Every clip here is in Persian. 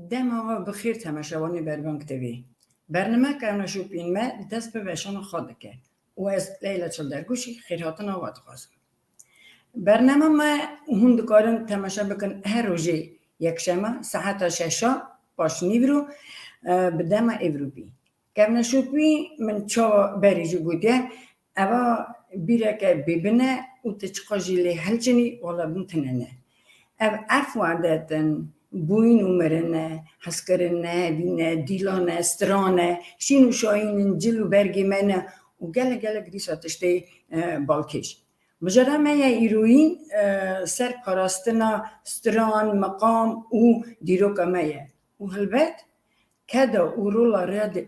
دما بخیر تماشاوانی بربانک تیوی برنامه که شوپین ما دست به وشان خود که و از لیلا چل درگوشی خیراتن آواد خواستم برنامه ما هند کارن تماشا بکن هر روزی یک شنبه ساعت 6 باش نیورو بدم اروپی که شوپی من چا بریجو بوده اما بیره که ببینه و تچقاجی لی هلچنی ولا بنتنه اف افوادتن بوین عمرنه حسکرنه بینه دیلانه استرانه شینو شاین جلو برگی منه و گله گریساتشتی بالکش مجرد ما ایروین سر پاراستنا استران مقام و دیروک مایه و هلبت کدا اورولا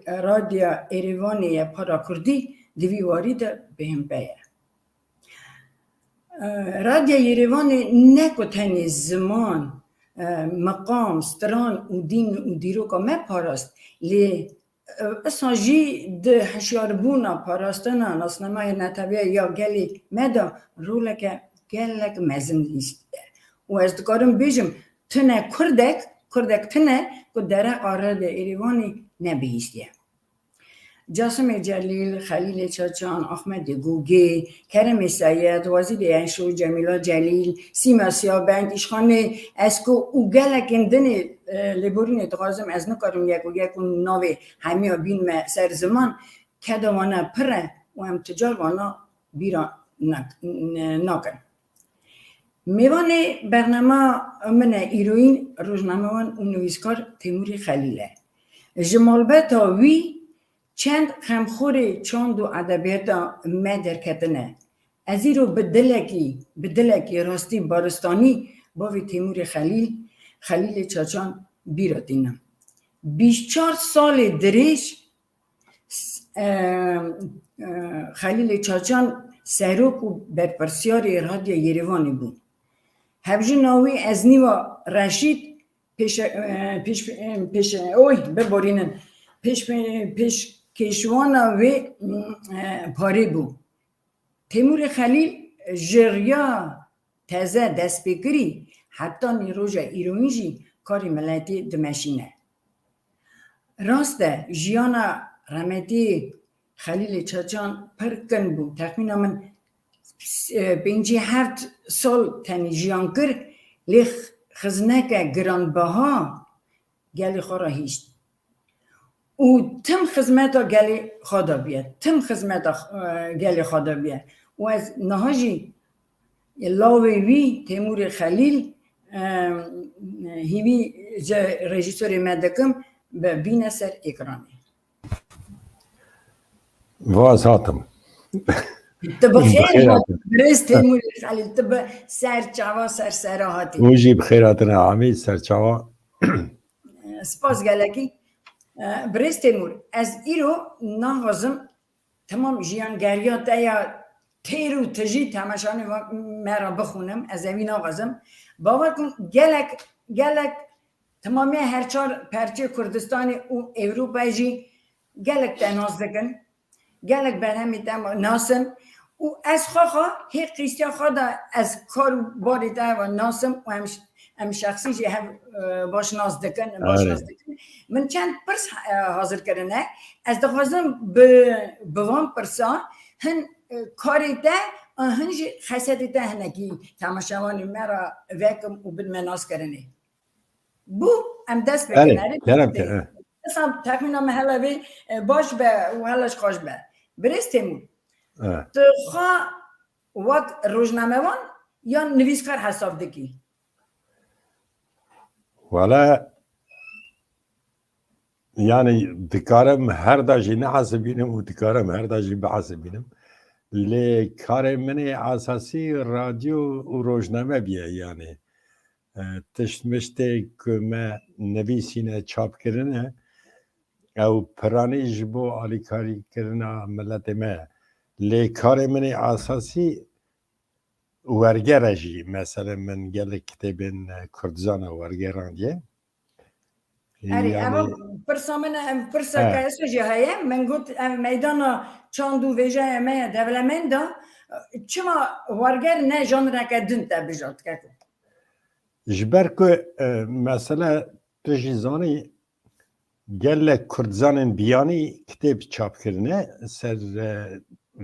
رادیا ایروانی پارا کردی دوی وارد بهم بیه رادیا ایروانی نکوتنی زمان مقام استران و دین و دیروک ما پاراست لی اسانجی ده هشیاربونا پاراستنا ناسنمای نتابیه یا گلی مدا رولک گلک مزن لیست و از دکارم بیجم تنه کردک تنه که داره آراد ایروانی نبیستیه جاسم جلیل، خلیل چاچان، احمد گوگی، کرم سید، وزیر انشو، جمیلا جلیل، سیما سیابند، ایشخانه اسکو و گلک اندنی لبورین اتقازم از نکارم یک نوی همه بین سر زمان که دوانا پره و هم تجار وانا بیرا ناکن. میوان برنامه من ایروین روزنامه وان و نویسکار تیمور خلیله. جمالبتا وی چند خمخوری چند و ادبیات مدر کتنه. از ایرو بدلکی راستی بارستانی باوی تیمور خلیل چاچان بیراتینم. 24 سال دریش خلیل چاچان سروک و برپرسیاری رادیو یریوانی بود. هبجو ناوی از نیوا رشید پیش کشوانا و پاری بود. تیمور خلیل جریا تازه دست بگیری حتی نیروژا ایرونیجی کاری ملتی دمشینه. راسته جیانا رحمتی خلیل چاچان پرکن بود. تخمین من 57 سال تنی جیان کر لیخ خزنک گرانبها گلی خورا هیشت. و تم خدمتا گلی خدا بیه و از نهاجی لاوی وی تیمور خلیل هیوی رژیسوری مدکم به بین سر اکرانی واز هاتم تبا خیر برز تیمور خلیل تبا سر هاتی موجی بخیراتنا عمی سرچاوا سپاس گلکی برز تیمور از ایرو ناغازم تمام جیانگریات یا تیرو تجی تماشانی مرا بخونم از اوی ناغازم باور کن گلک تمامی هر چار پرچه کردستانی و اوروپای جی گلک تناز دکن گلک برهمی ناسم و از خواه هی قیستیا خدا از کار باری تا و ناسم و هم شخصی جی هم باش ناز دکن من چند پرس حاضر کرنه از دخوازم بوان پرسا هن کاری تا هنج خیصدی تا هنگی تماشاوانی مرا وکم و بدمناز کرنه بو ام دست بکنه اصلا تخمینم هلا بی باش به و هلاش خوش به برستیمون تو خواه وقت روزنامه وان یا نویسکار حساب دکی ولا يعني دكارم هر داجي نحاسبينهم ودكارم هر داجي بحاسبينهم لي كارم مني اساسي راديو وروزنامه بيه يعني تشمشتي كما نويسينه چاپ کرنه او پرانی جبو آلی کاری کرنا ملت ما لي كارم مني اساسي ورگرجي مثلا من قال كتابين كردزان ورگران ديه اما پرسا من پرسا که اسوجی هایه من گوت میدان چاندو ویژه همه دولمن دا چما ورگر نه جان را که دن تا بجاد که جبر که مثلا تجی زانی گلک کردزانن بیانی کتاب چاپ کرنه سر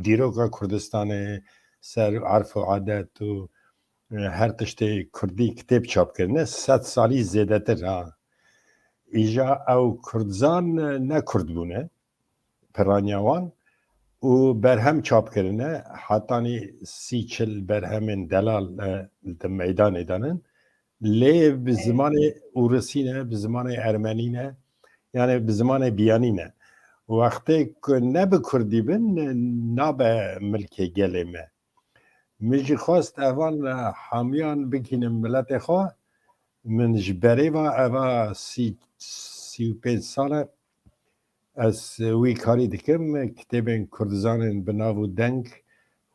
دیروگا کردستان سر عرف و عادت و هر تشتی کردی کتاب چاپ کرنه 100 سالی زیاده تر ها ایجا او کردزان نه کرد بونه پرانیاوان و برهم چاپ کرنه حتانی 30-40 برهمین دلال ده میدان دانن لی به زمان اوروسی نه به زمان ارمنی نه یعنی به زمان بیانی نه وقتی که نه به کردی بن نه به ملک گلمه میجی خواست اوان حامیان بکنم ملت خواه من جبری و اوه 35 ساله از وی کاری دکم کتابین کردزانین بناو دنگ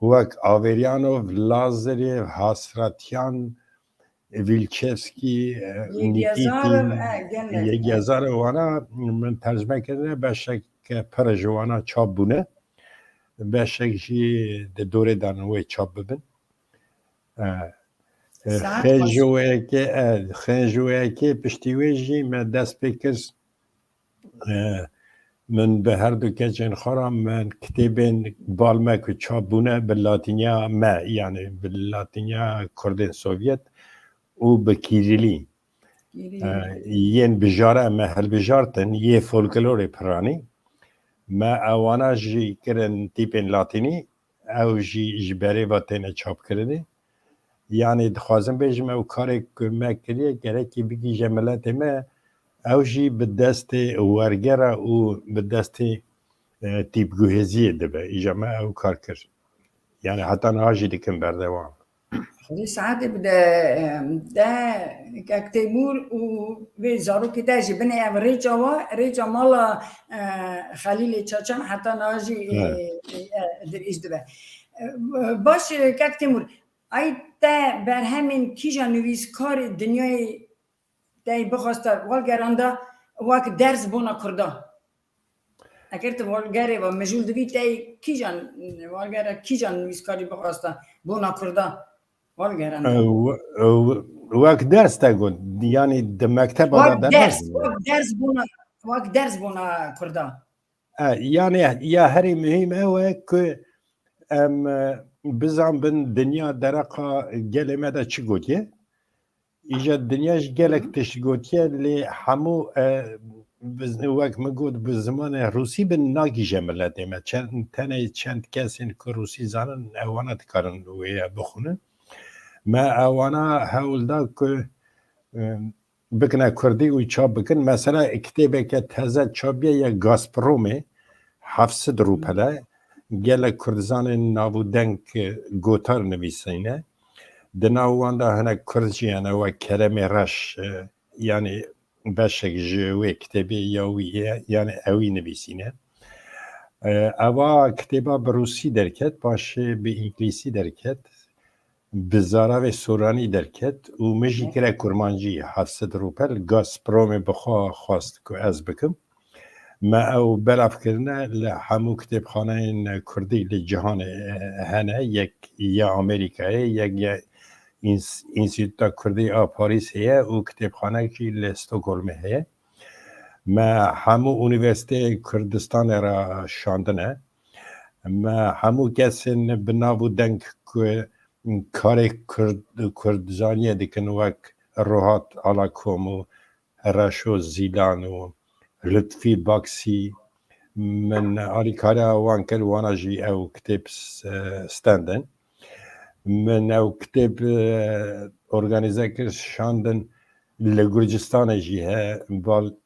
وک آوریانوف، لازری، حسرتیان، ویلچفسکی، نیکیتین یکی هزار وانا من ترجمه کرده بشک پرجوانا چاپ بونه بشک جی ده دوره دانوی چاپ ببین خنجوه که پشتیوی جی من دست بکرز من به هر دو کچین خورم من کتابین بالمک و چاپ بونه به لاتینیا ما یعنی به لاتینیا کردین سوویت و به کیریلی ین بجاره ما هل بجارتن یه فولکلور پرانی ما اوانا جی کرن تیپین لاتینی او جی جبری واتین چاپ کرده یعنی دخوازم بیجم او کاری که ما کریه گره که بگی جملت ما او جی به دست ورگره و به دست تیپ گوهزیه دبه ایجا ما او کار کرد یعنی حتی نهاجی دکم بردوام خودی ساعت بده ده که تیمور و به زارو که ده جبنه او ریجا مالا خلیل چاچان حتی نهاجی در ایش دبه باش که تیمور ای ده بر همین کیجا نویس کار دنیای ده بخواسته والگرانده وک درس بونا کرده اگر تو والگره و مجول دوی ده کیجا نویس کاری بخواسته بونا کرده وقت درس تگو یعنی د مکتب وقت درس بونا کرده یعنی یا هری مهم اوه که بزن بن دنیا درقا گل مده چی گوتیه ایجا دنیاش گلک تش گوتیه لی همو وقت مگود به زمان روسی بن ناگی جملته ما چند کسین که روسی زنن اوانا دکارن ویا بخونن ما اوانا هول دا که بکنه کردی و چاپ بکن مثلا کتابه که تازه چاپیه یا گاسپرومه 700 روپله گل کردزان نابو دنگ گوتار نویسینه دناوان دا هنه کردجی هنه و کرم رش یعنی بشک جوی کتابی یاویه یعنی اوی نویسینه اوا کتابا بروسی درکت باشه به انگلیسی درکت بزاره و سورانی درکت و مجی کره کرمانجی 700 روپل گاسپروم بخوا خواست که از بکم ما او بلاف کرنه لحمو کتاب خانه کردی لجهان هنه یک یا امریکایی یک یا انسیتوتا کردی پاریس هیه و کتاب خانه که لستوکولم هیه ما همو اونیورسیته کردستان را شاندنه ما همو کسین بنابو دنگ که کار کردزانیه دیکن وک روحات آلاکوم و رشو زیلان و لطفی باکسی من آلی کاره وان کر وانا جی او کتاب ستندن من او کتاب ارگانیزه کر شاندن لگرجستان جی ها بال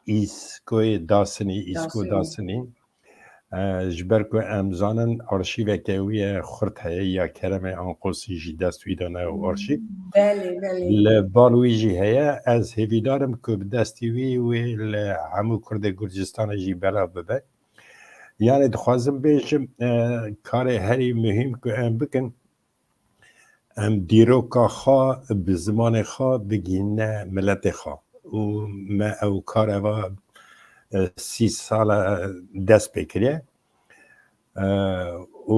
ایسکو داسنی جبر که امزانن آرشیو کهوی خورد هایی یا کرم آنقوسی جی دستوی دانه و آرشیو لبالوی جی هیا از هیویدارم که دستوی و همو کرده گرجستان جی بلا ببه یعنی دخوازم بیشم کار هری مهم که ام بکن ام دیروکا خواه بزمان خواه بگینه ملت خواه و ما او کار او 30 سال دست بکریه و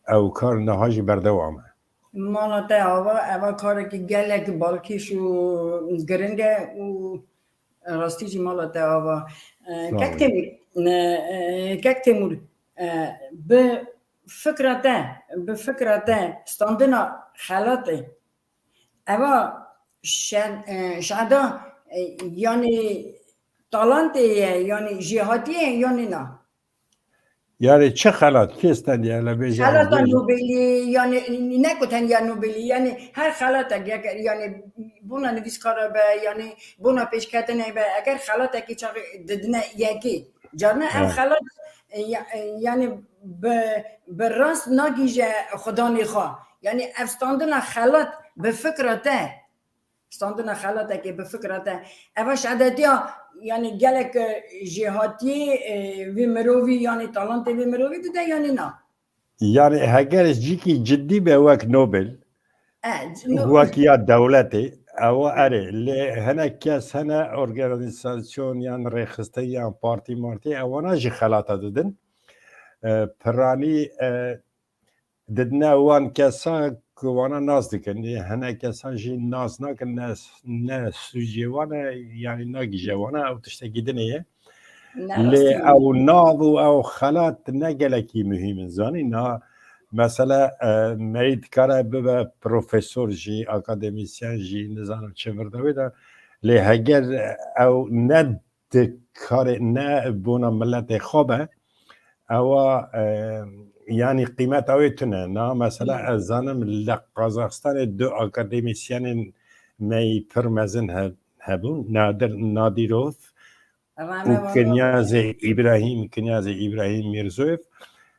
او کار نهاجی بردوامه مالته اوا کاری که گلک بالکیش و گرنگه و راستی جی مالته اوا کک تیمور به فکرته ستاندنا خلاته اوا شادا یعنی تالانته یعنی جهاتیه یعنی نه یعنی چه خلات کیستن یعنی بیجه خلات نوبلی یعنی نه کتن یا نوبلی یعنی هر خلات یعنی بونا نویس کارا به یعنی بونا پیش کردن به اگر خلات کی چاق ددنه یکی جارنا ام خلات یعنی به راست نگیجه خدا نیخوا یعنی افستاندن خلات به فکرته استاندن خلاته که به فکرته اواش عددیا یعنی گلک جهاتی وی مروی یعنی تالانت وی مروی دیده یعنی نه یعنی اگر جیکی جدی به وک نوبل وک یا دولتی او اره لی هنه کس هنه ارگانیزاسیون یعنی ریخسته یا پارتی مارتی اوانا جی خلاته دادن پرانی ددنا وان کسا کوانا ناز دکن هنه کسا جی ناز نکن نه سوژی وانا یعنی نگی جوانا او تشتگی دنیه لی او ناو او خلات نگلکی مهم زانی نه مثلا مرید کاره ببه پروفیسور جی اکادمیسیان جی نزانم چه وردوی ده لی هگر او ند کاره نه بونا ملت خوابه او یعنی قیمت اویتونه نه مثلا از زنم لقازاقستان دو اکادمیسیان می پرمزن هبون نادیروف و کنیاز ابراهیم میرزویف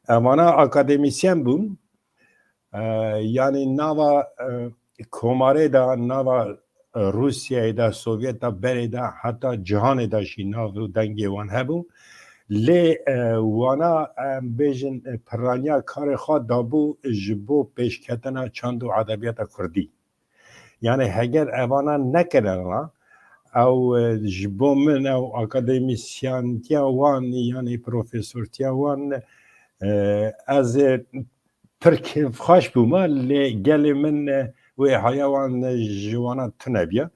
امانا اکادمیسیان بون یعنی نوا کماره دا نوا روسیه دا سوویت دا بره دا حتی جهان دا شی ناو دنگی وان هبون لی وانا بیجن پرانیا کار خواه دابو جبو پیش کتنا چندو ادبیات کردی یعنی هگر اوانا نکرنا او جبو من او اکادمیسیان تیا وان یعنی پروفیسور تیا وان از پرکیف خوش بوما لی گل من و حیوان جوانا تنبیا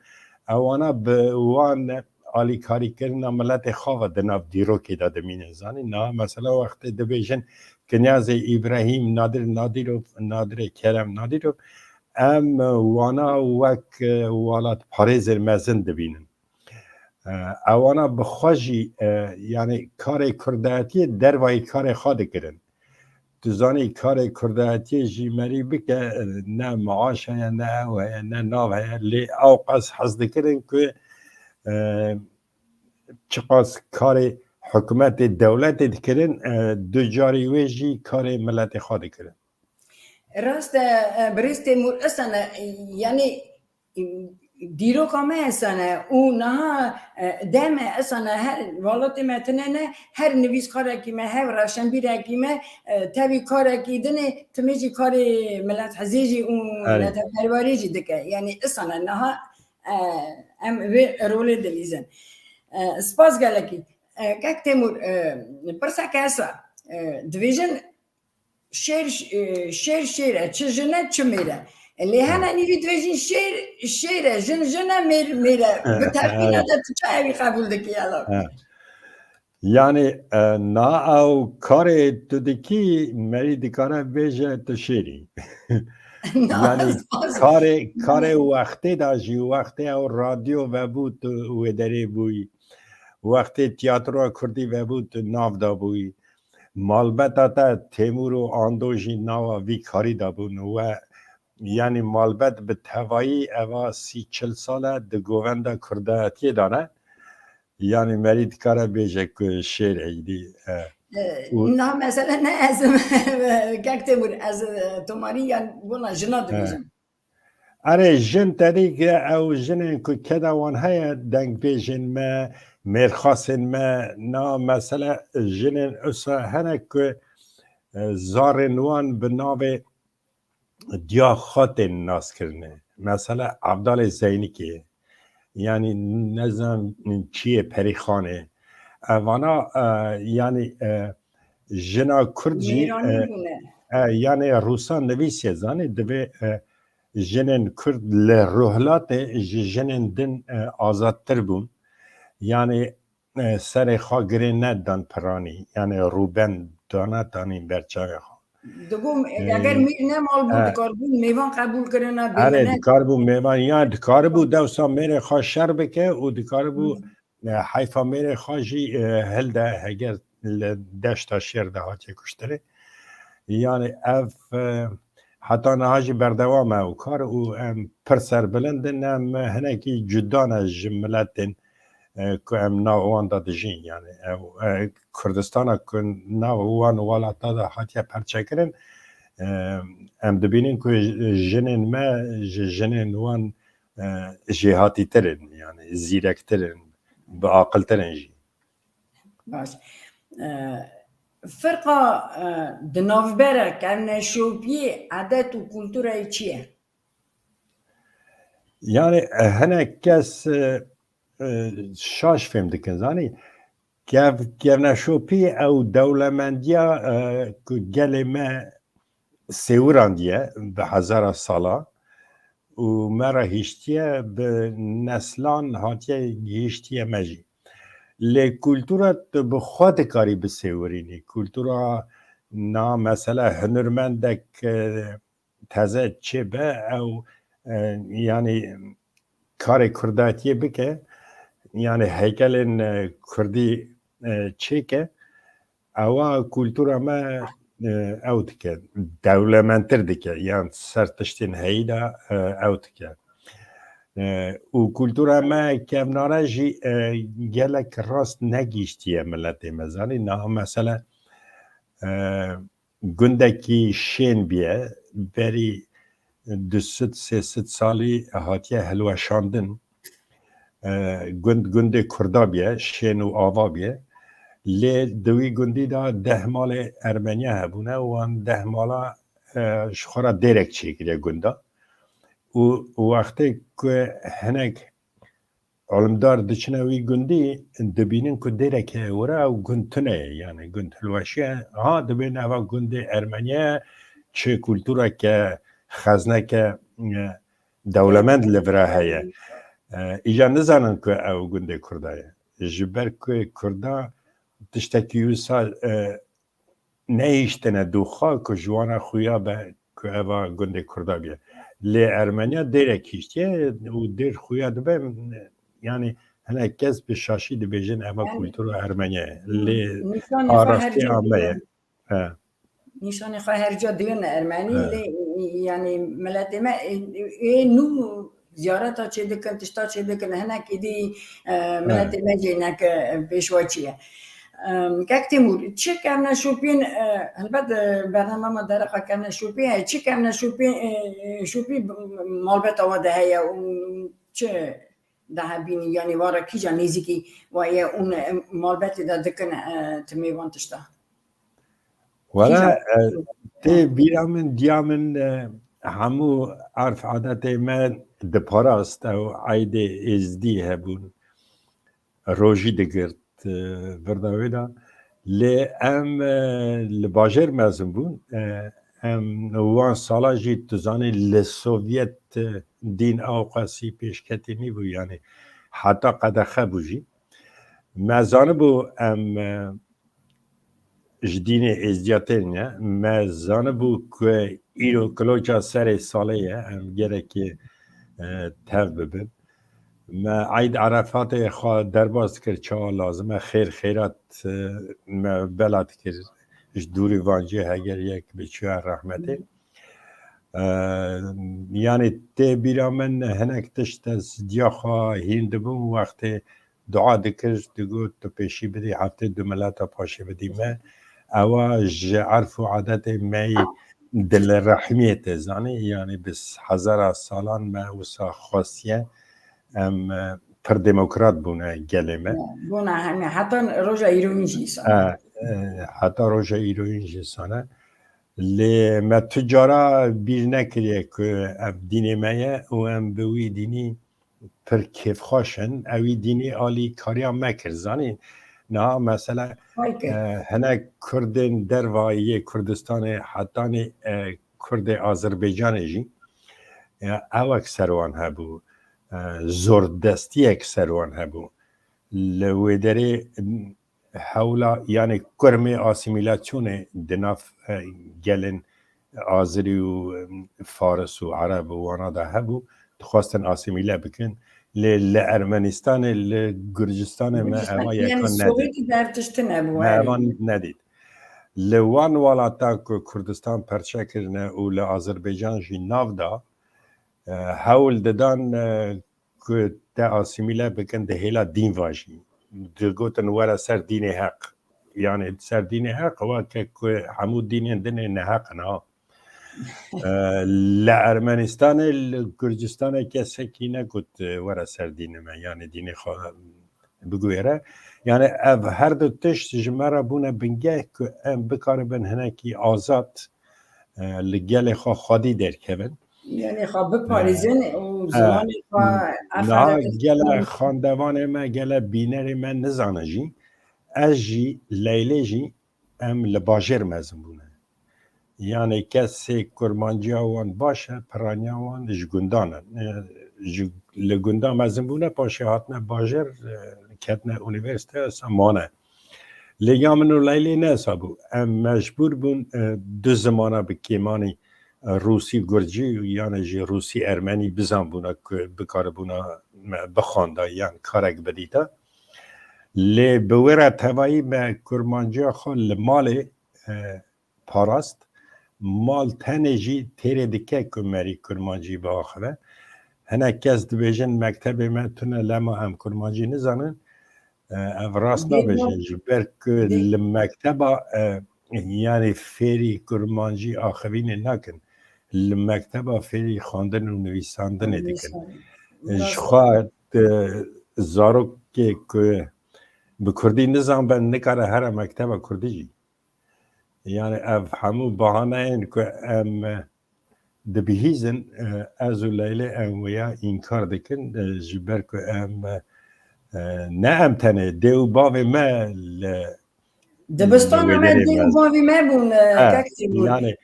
اوانا به وان آلی کاری کردن ملت خواه دناب دیروکی داده می نزانی نه مثلا وقت دبیشن کنیاز ابراهیم نادر کرم نادیروف ام وانا وک والات پاریز مزن دبینن اوانا بخواجی یعنی کار کرداتی دروای کار خود کردن تو زانی کار کرداتی جی مری بکه نه معاش هیا نه او هیا نه ناو هیا لی او قص حضد کردن که چقاس کار حکومت دولت کردن دو جاری ویجی کار ملت خود کردن راست بریست مور اصلا یعنی دیرو کامه اصلا او نه دم اصلا هر ولات متنه نه هر نویس کاره کی ما هر راشن بیره کی ما تبی کاره کی دنه تمیجی کار ملت حزیجی اون ملت پرواری جی دکه یعنی اصلا نه ام رول دلیزن سپاس گلکی که تیمور پرسا کاسا دیویژن شیر چه جنه چه میره اللي هنا نيجي تواجين شير جنة ميرة بتعرفين هذا تشاهي قبول دك يلا يعني نا او كاري تدكي مري دكارا بيجا تشيري يعني كاري وقتي داجي وقتي او راديو وبوت ودري بوي وقتي تياترو كردي وبوت ناف دا بوي مالبتا تا تيمور و آندوجي ناوا وي كاري دا بون و یعنی مالبت به توایی اوا 30-40 ساله ده گوونده کرداتی دانه یعنی مرید کاره بیجه که شیر ایدی نه مثلا نه از گکته بود از توماری یا بونا جنات بیجم اره جن تدی که او جنین که کدوان های دنگ بیجن ما مرخاسن ما نه مثلا جنین اصلا هنه که زارنوان به ناوه دیا خاطر ناس کرنه مثلا عبدال زینی که یعنی نظام چیه پریخانه وانا یعنی جنا کرد جی یعنی روسان نویسیه زانه دوی جنن کرد لروحلات جنن دن آزادتر بون یعنی سر خواه گره ندان پرانی یعنی روبن دانا دانین برچاوی خواه دگم اگر میر نمال بود دکار بود میوان قبول کرنا آره بمنه دکار بو میوان یا دکار بو دوسا میره خواه شر بکه و دکار بو حیفا میره خواه جی هل ده هگر دشتا شیر ده ها چه کشتره یعنی اف حتی نهاجی بردوام او کار او پر سر بلندن هنکی جدان از جملتن که ناوان داده جین یعنی کردستان که ناوان والا داده حتی پرچه کرن دبینین که جنین ما جنین وان جهاتی ترن یعنی زیرک ترن با عقل ترن جی باش فرقا دنافبره کرنه شوپی عادت و کلتوره چیه؟ یعنی هنه کس شاش فهم دکن زانی که نشوپی او دولمندیا که گل ما سیوراندیه به هزار سالا و مرا هیشتیه به نسلان هاتیه هیشتیه مجی لی کلتورا به خود کاری بسیورینی کلتورا نا مثلا هنرمندک تازه چه به او یعنی کار کرداتیه بکه یعنی هیکلن کردی چه که اوا کلتورا ما او دکه دولمندتر دکه یعنی سرتشتین هیدا او دکه و کلتورا ما که ناراجی گلک راست نگیشتیه ملت مزانی نه مثلا گندکی شین بیه بری 200-300 سالی هاتیه هلوه شاندن گند کردا بیه شین و آوا بیه لی دوی گندی دا 10 مال ارمنیا هبونه وان 10 مالا شخورا دیرک چی کرده گندا و وقتی که هنگ علمدار دچنه وی گندی دبینن که دیرک ورا و گندتنه یعنی گند هلوشیه ها دبین اوا گند ارمنیا چه کلتورا که خزنه که دولمند لبره هیه ایجا نزانن که او گنده کردایه جبر که کردا تشتکی ویسا نیشتنه دوخوا که جوانا خویا به که اوا گنده کردا بیه لی ارمنیا دیره کشتیه و دیر خویا دبه یعنی هنه کس به شاشی دبیجن اوا کلتور ارمنیا لی آراستی آمه نشان خواه هر جا دیون ارمنی یعنی ملت ما نو زیارت ها چه دکن تشتا چه دکن هنک ایدی ملت ما جینک پیشوا چیه که تیمور چه کم نشوپین البته برنامه ما درقه کم نشوپین چه کم نشوپین شوپی مالبت آواده هیا چه ده بینی یعنی وارا کی جا نیزی و اون مالبت دا دکن تمیوان تشتا ولا تی بیرامن دیامن همو عرف عادت من دپاراست او عید ازدی هبون روژی دگرد ورداویدا لی ام لباجر مزم بون ام وان سالا جی تزانی لسوویت دین اوقاسی پیشکتی نی بو یعنی حتی قدخه بو جی مزانه بو ام جدین ازدیاترینه مزانه بو که ایرو کلوچا سر ساله ام گره که تف ببین ما عید عرفات خواه درباز کرد چه لازمه خیر خیرات ما بلد کرد دوری وانجی هگر یک بچه رحمته یعنی تی بیرا من هنک تشت از دیا خواه هیند بون وقتی دعا دکرد دگو تو پیشی بدی هفته دو ملتا پاشی بدی ما اوا عرف و عادت مای دل رحمیت زانی یعنی بس 1000 سالان ما وسا خاصیه ام پر دموکرات بونه گلمه بونه همه حتی روژا ایروین جیسانه حتی روژا ایروین جیسانه لی ما تجارا بیر نکریه که ام دینی مایه و ام بوی دینی پر کیف خوشن اوی دینی آلی کاریا مکر زانی نه مثلا هنه کردن دروایی کردستان حتی کرد آذربایجان جی اوک سروان هبو زوردستی اک سروان هبو لودری حولا یعنی کرم آسیمیلاسیون دناف گلن آذری و فارس و عرب و وانا ده هبو تخواستن آسیمیله بکن لأرمنستان لگرجستان ما اما يعني یکان ندید السوفيتي دارتشتن ما ابو اما ندید لوان والاتا که کردستان پرچه کرنه و لآذربایجان جی ناو دا حول ددان که تا آسیمیله بکن ده هیلا دین واجی ده گوتن ورا سر دین حق یعنی سر دین حق و که همو دین دین نحق نه لأرمنستان لگرجستان کسی کی نگوت ورا سر دین ما یعنی دین خواه بگویره یعنی هر دو تشت جمعه بونه بنگه که بکاره بن هنکی آزاد لگل خواه خودی در کبن يعني خب باريزن وزمان نه گل خاندوان ما گل بینر ما نزانه جی از جی لیله جی ام لباجر مزم بونه یعنی کسی کرمانجی وان باشه پرانیا وان جگندانه لگندان مزم بونه پاشه هاتنه باجر کتنه اونیورسیته سامانه لیامنو لیلی نسابو ام مجبور بون دو زمانه بکیمانی روسی گرجی یعنی جی روسی ارمنی بزن بونه که بکار بونه بخوانده یعنی کارک بدیده لی بوره توایی به کرمانجی خود لمال پاراست مال تنجی تیره دکه که مری کرمانجی با آخره هنه کس دویجن مکتب من تونه لما هم کرمانجی نزانن راست نبیجن جبر که لمکتبا یعنی فیری کرمانجی آخوین نکن لمکتبا فیری خواندن و نویساندن دیکن خواهد زارو که بکردی نظام بند نکاره هر مکتبا کردی جی یعنی اف همو بحانه این که ام دبیهیزن از لیله ام ویا این کار دکن جبر که ام نه ام تنه دیو باوی ما دبستان ما دیو باوی ما بون کاکتی بون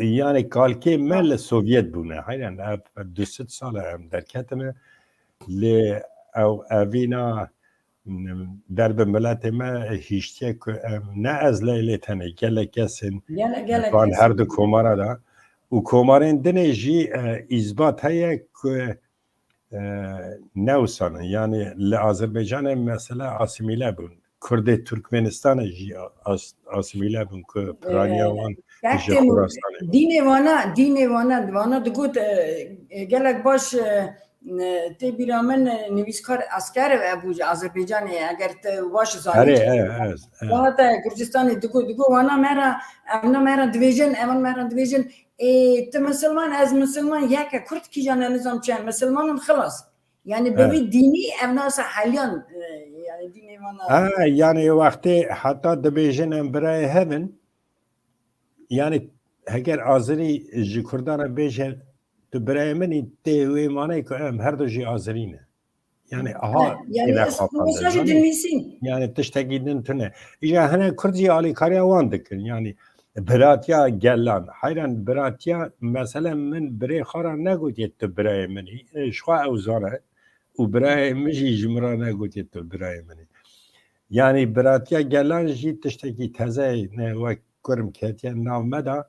یعنی کالکی مل سوویت بونه حیران اف 200 سال ام در کتمه لی او اوینا در به ملت ما هیچیه که نه از لیله تنه گله کسین بان هر دو کماره دا و کمارین دنه جی اثبات هیه که نوسانه یعنی لآذربایجان مثلا آسیمیله بون کرد ترکمنستان جی آسیمیله بون که پرانیا وان جی خوراسانه دینه وانا دگوت گلک باش تی بیرامن نویسکار اسکر و ابوج آذربایجان اگر تو واش زانی وقت کردستان دگو وانا مرا دیویژن تو مسلمان از مسلمان یک کرد کی جان نظام چه مسلمان خلاص یعنی به دینی امناس حالیان یعنی دینی وانا یعنی وقتی حتی دیویژن برای هفن یعنی اگر آذری جی کردان بیشه تو برای منی تیوی مانه که هر دو جی آذرینه یعنی یعنی اسموساج دنویسین یعنی تشتگیدن تونه ایجا هنه کردی آلی کاری آوان دکن یعنی براتیا گلان حیران براتیا مثلا من برای خارا نگوتید تو برای منی شخوا اوزانه و برای مجی جمرا نگوتید تو برای منی یعنی براتیا گلان جی تشتگی تزه نه و کرم کتیا ناو مدا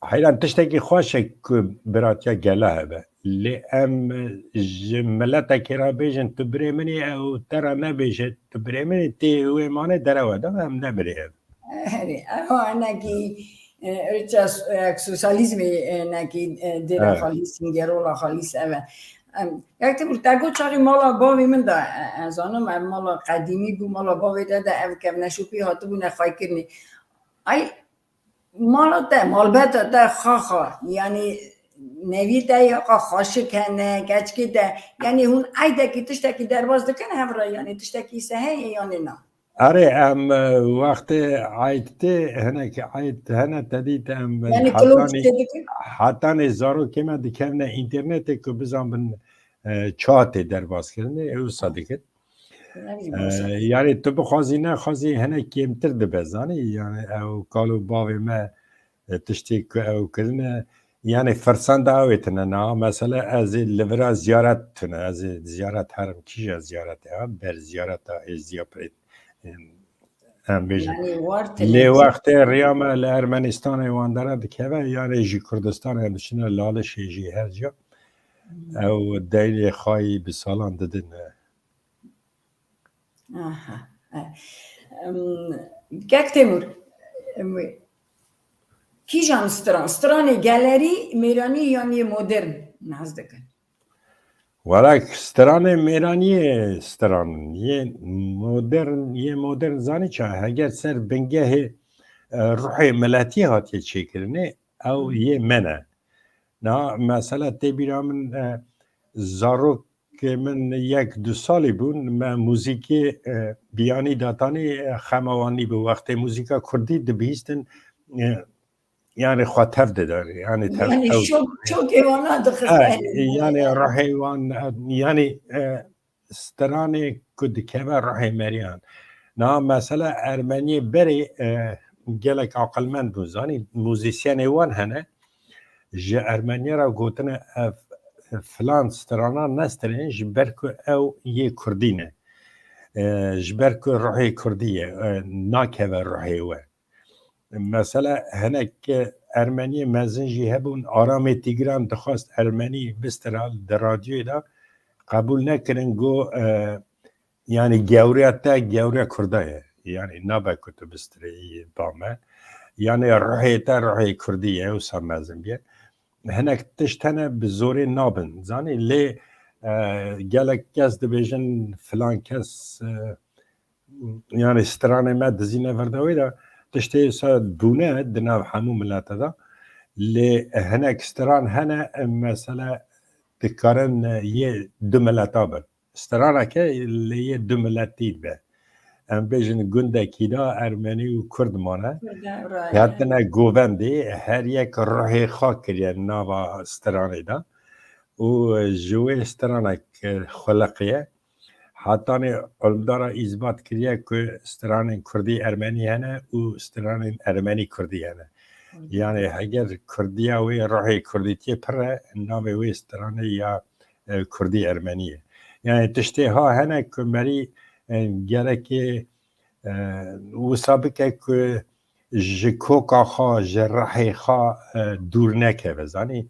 حیران تشتکی خوشه که براتیا گله هبه لی ام ملتا کرا بیجن تو بری منی او ترا نبیجه تو بری منی تی اوی مانه دروا دا هم نبری هبه نکی سوسیالیزمی نکی دیره خالیس نگرولا خالیس اوه یک تبور تگو چاری مالا باوی من دا از آنم مالا قدیمی بو مالا باوی دا او که نشوپی هاتو بو نخواه کرنی مالا ده مالبت ده خاخا یعنی نوی ده یا خاشه کنه گچکی ده یعنی هون ایده که تشتکی درواز دکنه هفرا یعنی تشتکی سهه یعنی نه اره ام وقت عیدته هنه که عید هنه تدید ام یعنی حتی نزارو که من دکنه اینترنت که بزن بن چات درواز کرنه او صادقت یعنی تو بخوازی نه خوازی هنه کمتر ده بزنی یعنی او کالو باوی ما تشتی که او کرنه يعني فرسان دعوتنا نا مثلا از لورا زیارت تنه از زیارت هرم کیجا زیارت ها بر زیارت ها ازیاپرید هم بیجن يعني وارت لی وقت ریام لارمنستان وانداره دکوه یعنی جی کردستان هم بشنه لالش جی هر جا او دیل خواهی بسالان ددن اها كاك تيمور كي جان ستراني جاليري ميراني يعني مودرن نازدك ولك ستران میرانی ستران یه مدرن زانی چه اگر سر بنگه روحی ملتی هاتی چه کرنه او یه منه نه مثلا تبیرا من زاروک من 1-2 سالی بون من موزیکی بیانی داتانی خموانی به وقت موزیکا کردی دبیستن يعني خاطر داره يعني يعني شو كيوانا دخلت يعني رحيوان يعني ستراني كد كبر رحي مريان نا مثلا ارمني بري جالك عقل من بوزاني موزيسيان وان هنا جا ارمنيا را قوتنا فلان سترانا نسترين جبركو او يه كردينه جبركو روحي كردية ناكبر روحي وان مثلا هناك ارمنی مزنجی هبون آرام تیگران دخواست ارمنی بسترال در رادیوی دا قبول نکرن گو يعني جاوريتا جاوريا كردية يعني نابا كنت بستري بامه يعني روحيتا روحي كردية وسامازن بيه هناك تشتنا بزوري نابن زاني لي جالك كاس دبيجن فلان كاس يعني ستراني ما دزينا فردوي دا تشتي ساد بونه دناو حمو ملاتا دا لي هناك ستران هنا مثلا تكارن يه دو ملاتا بن سترانا كي اللي يه دو ملاتين به ام بيجن گنده كيدا ارمني و كرد مانا ياتنا گووندي هر يك روحي خاكريا ناوا ستراني دا و جوي سترانا خلقيه حتى علمدارا اثبات کریه که ستران کردی ارمنی هنه و ستران ارمنی کردی هنه یعنی اگر کردی و روحی کردیتی پره نام وی ستران یا کردی ارمنیه یعنی تشتی ها هنه که مری گره که و سابقه که جکوکا خواه جرحی خواه دور نکه بزنی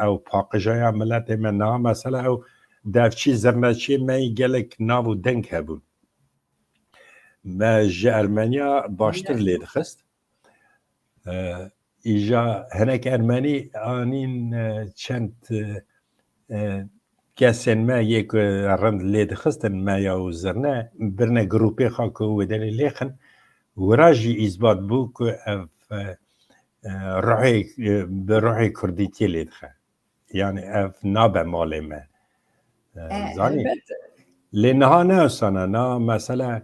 او پاقجای ملت من نام مثلا او دافچی زرنچی می گلک ناو دنگ هبون ما جا ارمنیا باشتر لید خست ایجا هنک ارمنی آنین چند کسین ما یک رند لید خستن ما یا زرنه برنه گروپی خاک و دنی لیخن وراجی اثبات بو که روحی کردیتی لید خه یعنی اف نابه مالی ما زاني لانها ناسانا نا مثلا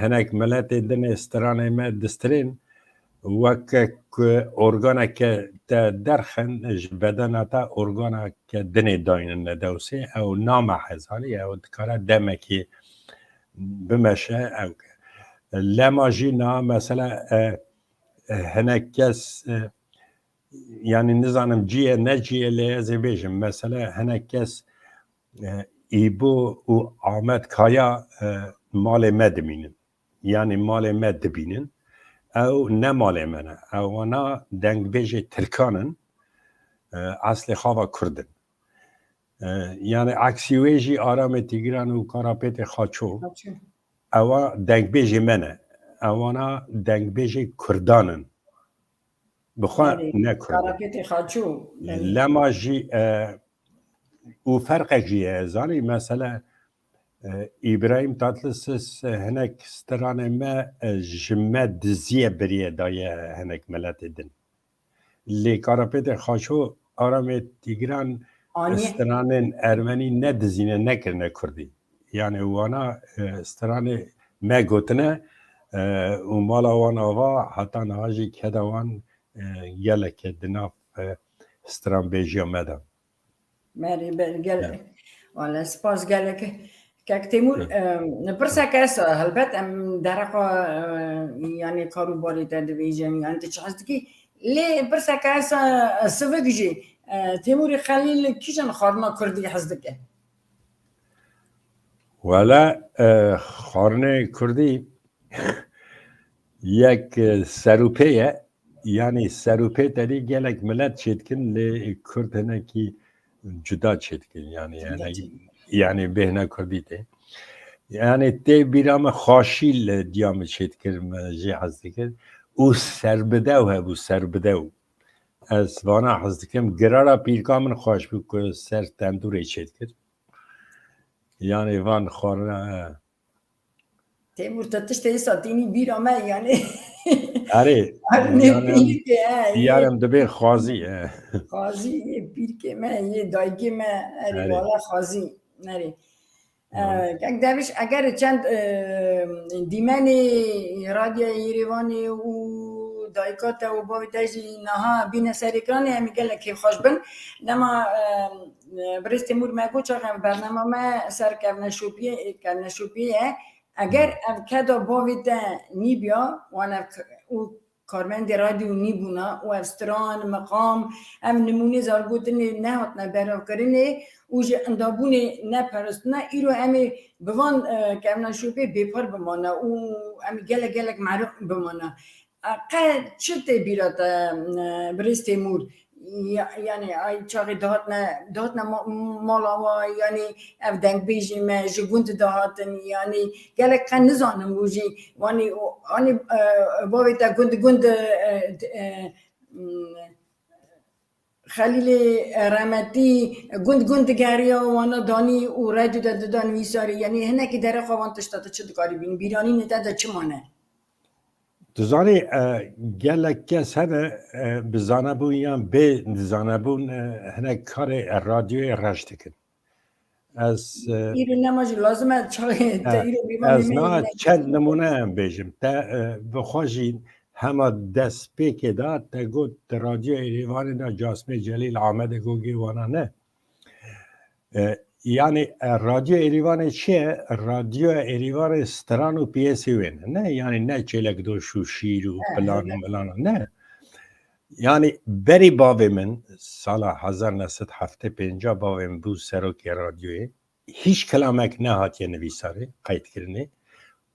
هناك ملات دن استرانه ما دسترين وك اورغانا ك درخن بدنا تا اورغانا ك دني داين ندوسي او نام حزالي او دكارا دمكي بمشى او لما جينا مثلا هناك كاس يعني نظام جيه نجي اللي زي بيجم مثلا هناك كاس ایبو و آمد کایا مال ما دبینن یعنی مال ما دبینن او نه مال منه او انا دنگ بیجه ترکانن اصل خواه کردن یعنی عکسیویجی آرام تیگران و کاراپیت خاچو او دنگ بیجه منه او انا دنگ بیجه کردانن بخواه نه کردن کاراپیت خاچو لما جی و فرق جیه زانی مثلا ابراهیم تاتلسس هناك سترانه ما جمد دزیه بریه دایه هناك ملت دن لی کاراپیت خاشو آرام تیگران سترانه ارمنی ندزینه نکرنه کردی یعنی وانا سترانه ما گوتنه و مالا وانا و حتی نهاجی کده وان گلک دناف ستران بیجی آمده ماري قال ولا سباس قال لك كاك تيمور برسا كاس هلبت ام درقه يعني قارو بالي تدفيجن يعني انت شحستكي ليه برسا كاسا سوفجي تيموري خليل كيشن خارنا كردي حزدك ولا خارنه کردی یک سروپیه یعنی سروپی تری گلک ملت چیدکن لی کردنه کی جدا چیدکن یعنی بهنه کردی ته یعنی تی بیرام خاشیل دیام چیدکن جی حزدکن او سربدو هبو سربدو از وانا حزدکم گرارا پیرکامن خوش بو که سر تندوری چیدکن یعنی وان خارنه تيمور تتشتي ساتيني بيرا ما يعني اره بير کے یارم دبیر خازی خازی یہ پیر کے میں یہ دایگی میں اری اره. والا خازی نری یک دویش اگر چند دیمانی رادیو ایریوانی و دایکات و باوی تاجی نها بین سریکرانی همی گله که خوش بن نما برست تیمور مگو چاقم برنامه ما سر کرنشوپیه اگر کدا باوی تا نی بیا وانا او کارمند رادیو نی بونا و استران مقام ام نمونه زارگوتنی نه هات نه براو کرنه او جه اندابونه نه پرستنه ایرو امی بوان کرنا شوپی بیپار بمانه او امی گلک معروف بمانه قد چه بیرات برست تیمور یعنی ای چاقی دهاتنا مالا و یعنی اف دنگ بیجی ما جگوند دهاتن یعنی گلک قن نزانم بوجی وانی باوی تا گوند خلیل رحمتی گوند گریا وانا دانی و رادیو دان ویساری یعنی هنه که در خوان تشتات چه دکاری بین بیرانی نتا چه مانه دزانی گلک کس هنه بزانه بون یا به بزانه بون هنه کار رادیوی رشته کن از ایرو نماجی لازمه از نه چند نمونه هم بیجم تا بخواجین همه دست پیک داد تا گود رادیو ایریوانی دا جاسم جلیل آمده گوگی وانا نه یعنی رادیو ایریوان چیه؟ رادیو ایریوان ستران و پیسی وین نه یعنی نه چلک دو شو شیر و پلان نه یعنی بری باوی من سال 1975 باوی من بود سروکی رادیوی هیچ کلامک نه هاتی نویساره قید کرنه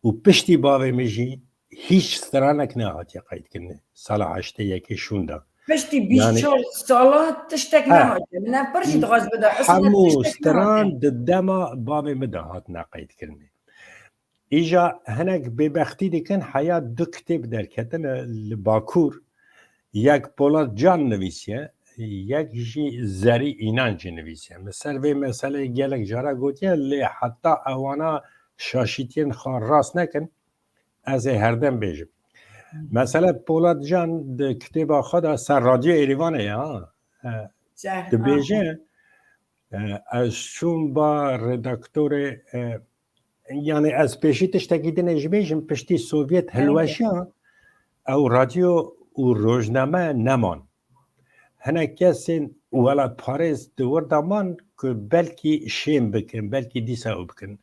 و پشتی باوی میجی هیچ سترانک نه هاتی قید کرنه سال 81 شونده پشتی 24 سالات تشتک نهاتی نه پرشی دغاز بده همو ستران دما باوی مدهات نقید کرنه ایجا هنک ببختی دیکن حیات دو کتاب در کتن باکور یک پولاد جان نویسیه یک جی زری اینانج نویسیه مثل وی مسئله گلک جارا گوتیه لی حتی اوانا شاشیتین خواه راست نکن از هردم بیجم مثلا پولاد جان ده کتاب خدا سر رادیو ایریوانه یا ده بیجه از چون با ردکتور یعنی از پیشی تشتگیده نجبیجم پشتی سوویت هلوشی او رادیو و روزنامه نمان هنه کسین ولا پاریز دور دامان که بلکی شیم بکن بلکی دیسا او بکن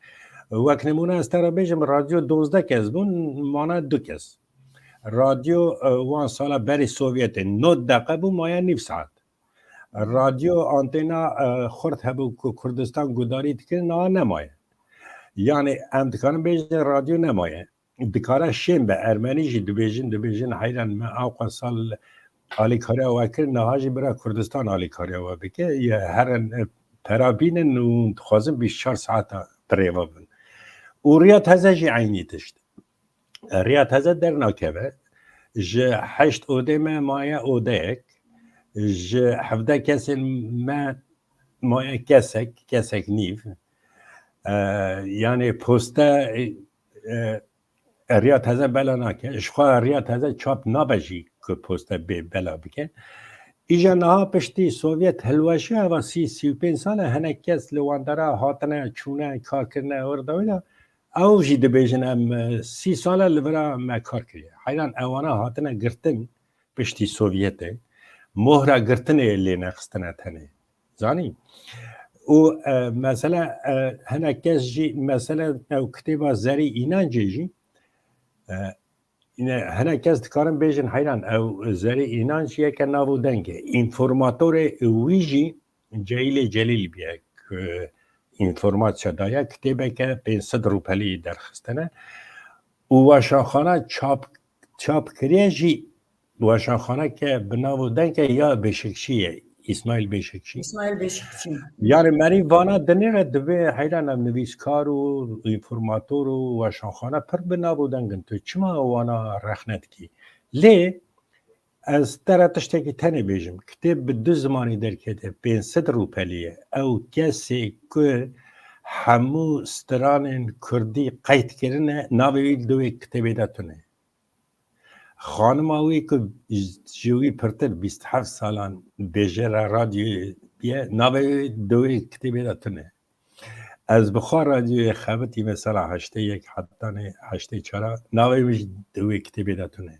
وقت نمونه از ترا بیجم رادیو 12 کس بون مانه 2 کس رادیو وان سالا بری سوویت 9 دقیقه بون مایه نیف ساعت رادیو آنتینا خورد هبو که کردستان گداری دکن نه نمایه یعنی امتکانم بیجن رادیو نمایه دکاره شیم به ارمنی جی دو بیجن حیران من اوقا سال آلی کاری آوا کرد نهاجی برای کردستان آلی کاری آوا بکه یه هرن پرابینن و خوازم 24 ساعت پریوا بن و ریات هزه جی عینی تشت ریات هزه در ناکبه جه 8 اوده ما مایه اوده اک جه 17 کسی ما مایه کسک نیف یعنی پوسته ریات هزه بلا ناکه اشخواه ریات هزه چاپ نابجی که پوسته بلا بکن ایجا نها پشتی سوویت هلوشی و 35 ساله هنه کس لواندره هاتنه چونه کار کرنه وردویده او جی دبیجن ام 30 ساله لورا ما کار کریه حیران اوانه هاتنه گرتن پشتی سوویته مهره گرتنه لی نقستنه تنه زانی و مثلا هنه کس جی مثلا او کتبا زری اینان جی اینه هنه کس دکارم بیشن حیران او زری اینانش یک نابو دنگه اینفورماتور ویجی جلیل جلیل بیه که اینفورمات شده کتابه که 500 روپلی درخستنه و واشانخانه چاپ کریه جی واشانخانه که بنابو دنگه یا بشکشیه اسماعیل بشکشی یعنی منی وانا دنیره دوی حیرانم نویسکار و اینفورماتور و واشانخانه پر بنابو دنگن تو چما وانا رخنت کی لی از ترتشتکی تنه بیجم کتاب به 2 زمانی در کده 500 روپلیه او کسی که همو ستران کردی قید کرنه ناوی دوی کتابی داتونه خانم اوی که جوی پرتر 27 سالان بیجر رادیو بیه ناوی دوی کتابی داتونه از بخار رادیو خبتی مثلا 81 حتانه 84 ناوی دوی کتابی داتونه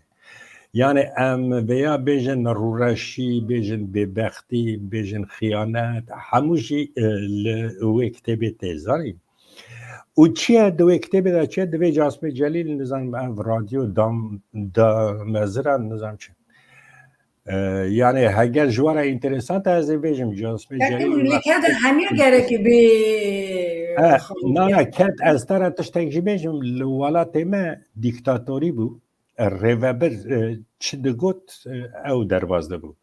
یعنی ام بیا بیجن رورشی بیجن ببختی بیجن خیانت هموشی لوی کتابی تیزاری و چیه دوی کتابی دا چیه دوی جاسم جلیل نظام رادیو دا مزران نظام چه یعنی اگر جواره انترسانت از بیجم جاسم جلیل لیکن همین گره که نه کت از تر تشتک بیجم لولات ما دیکتاتوری بود ریوبر چه دگوت او دروازده بود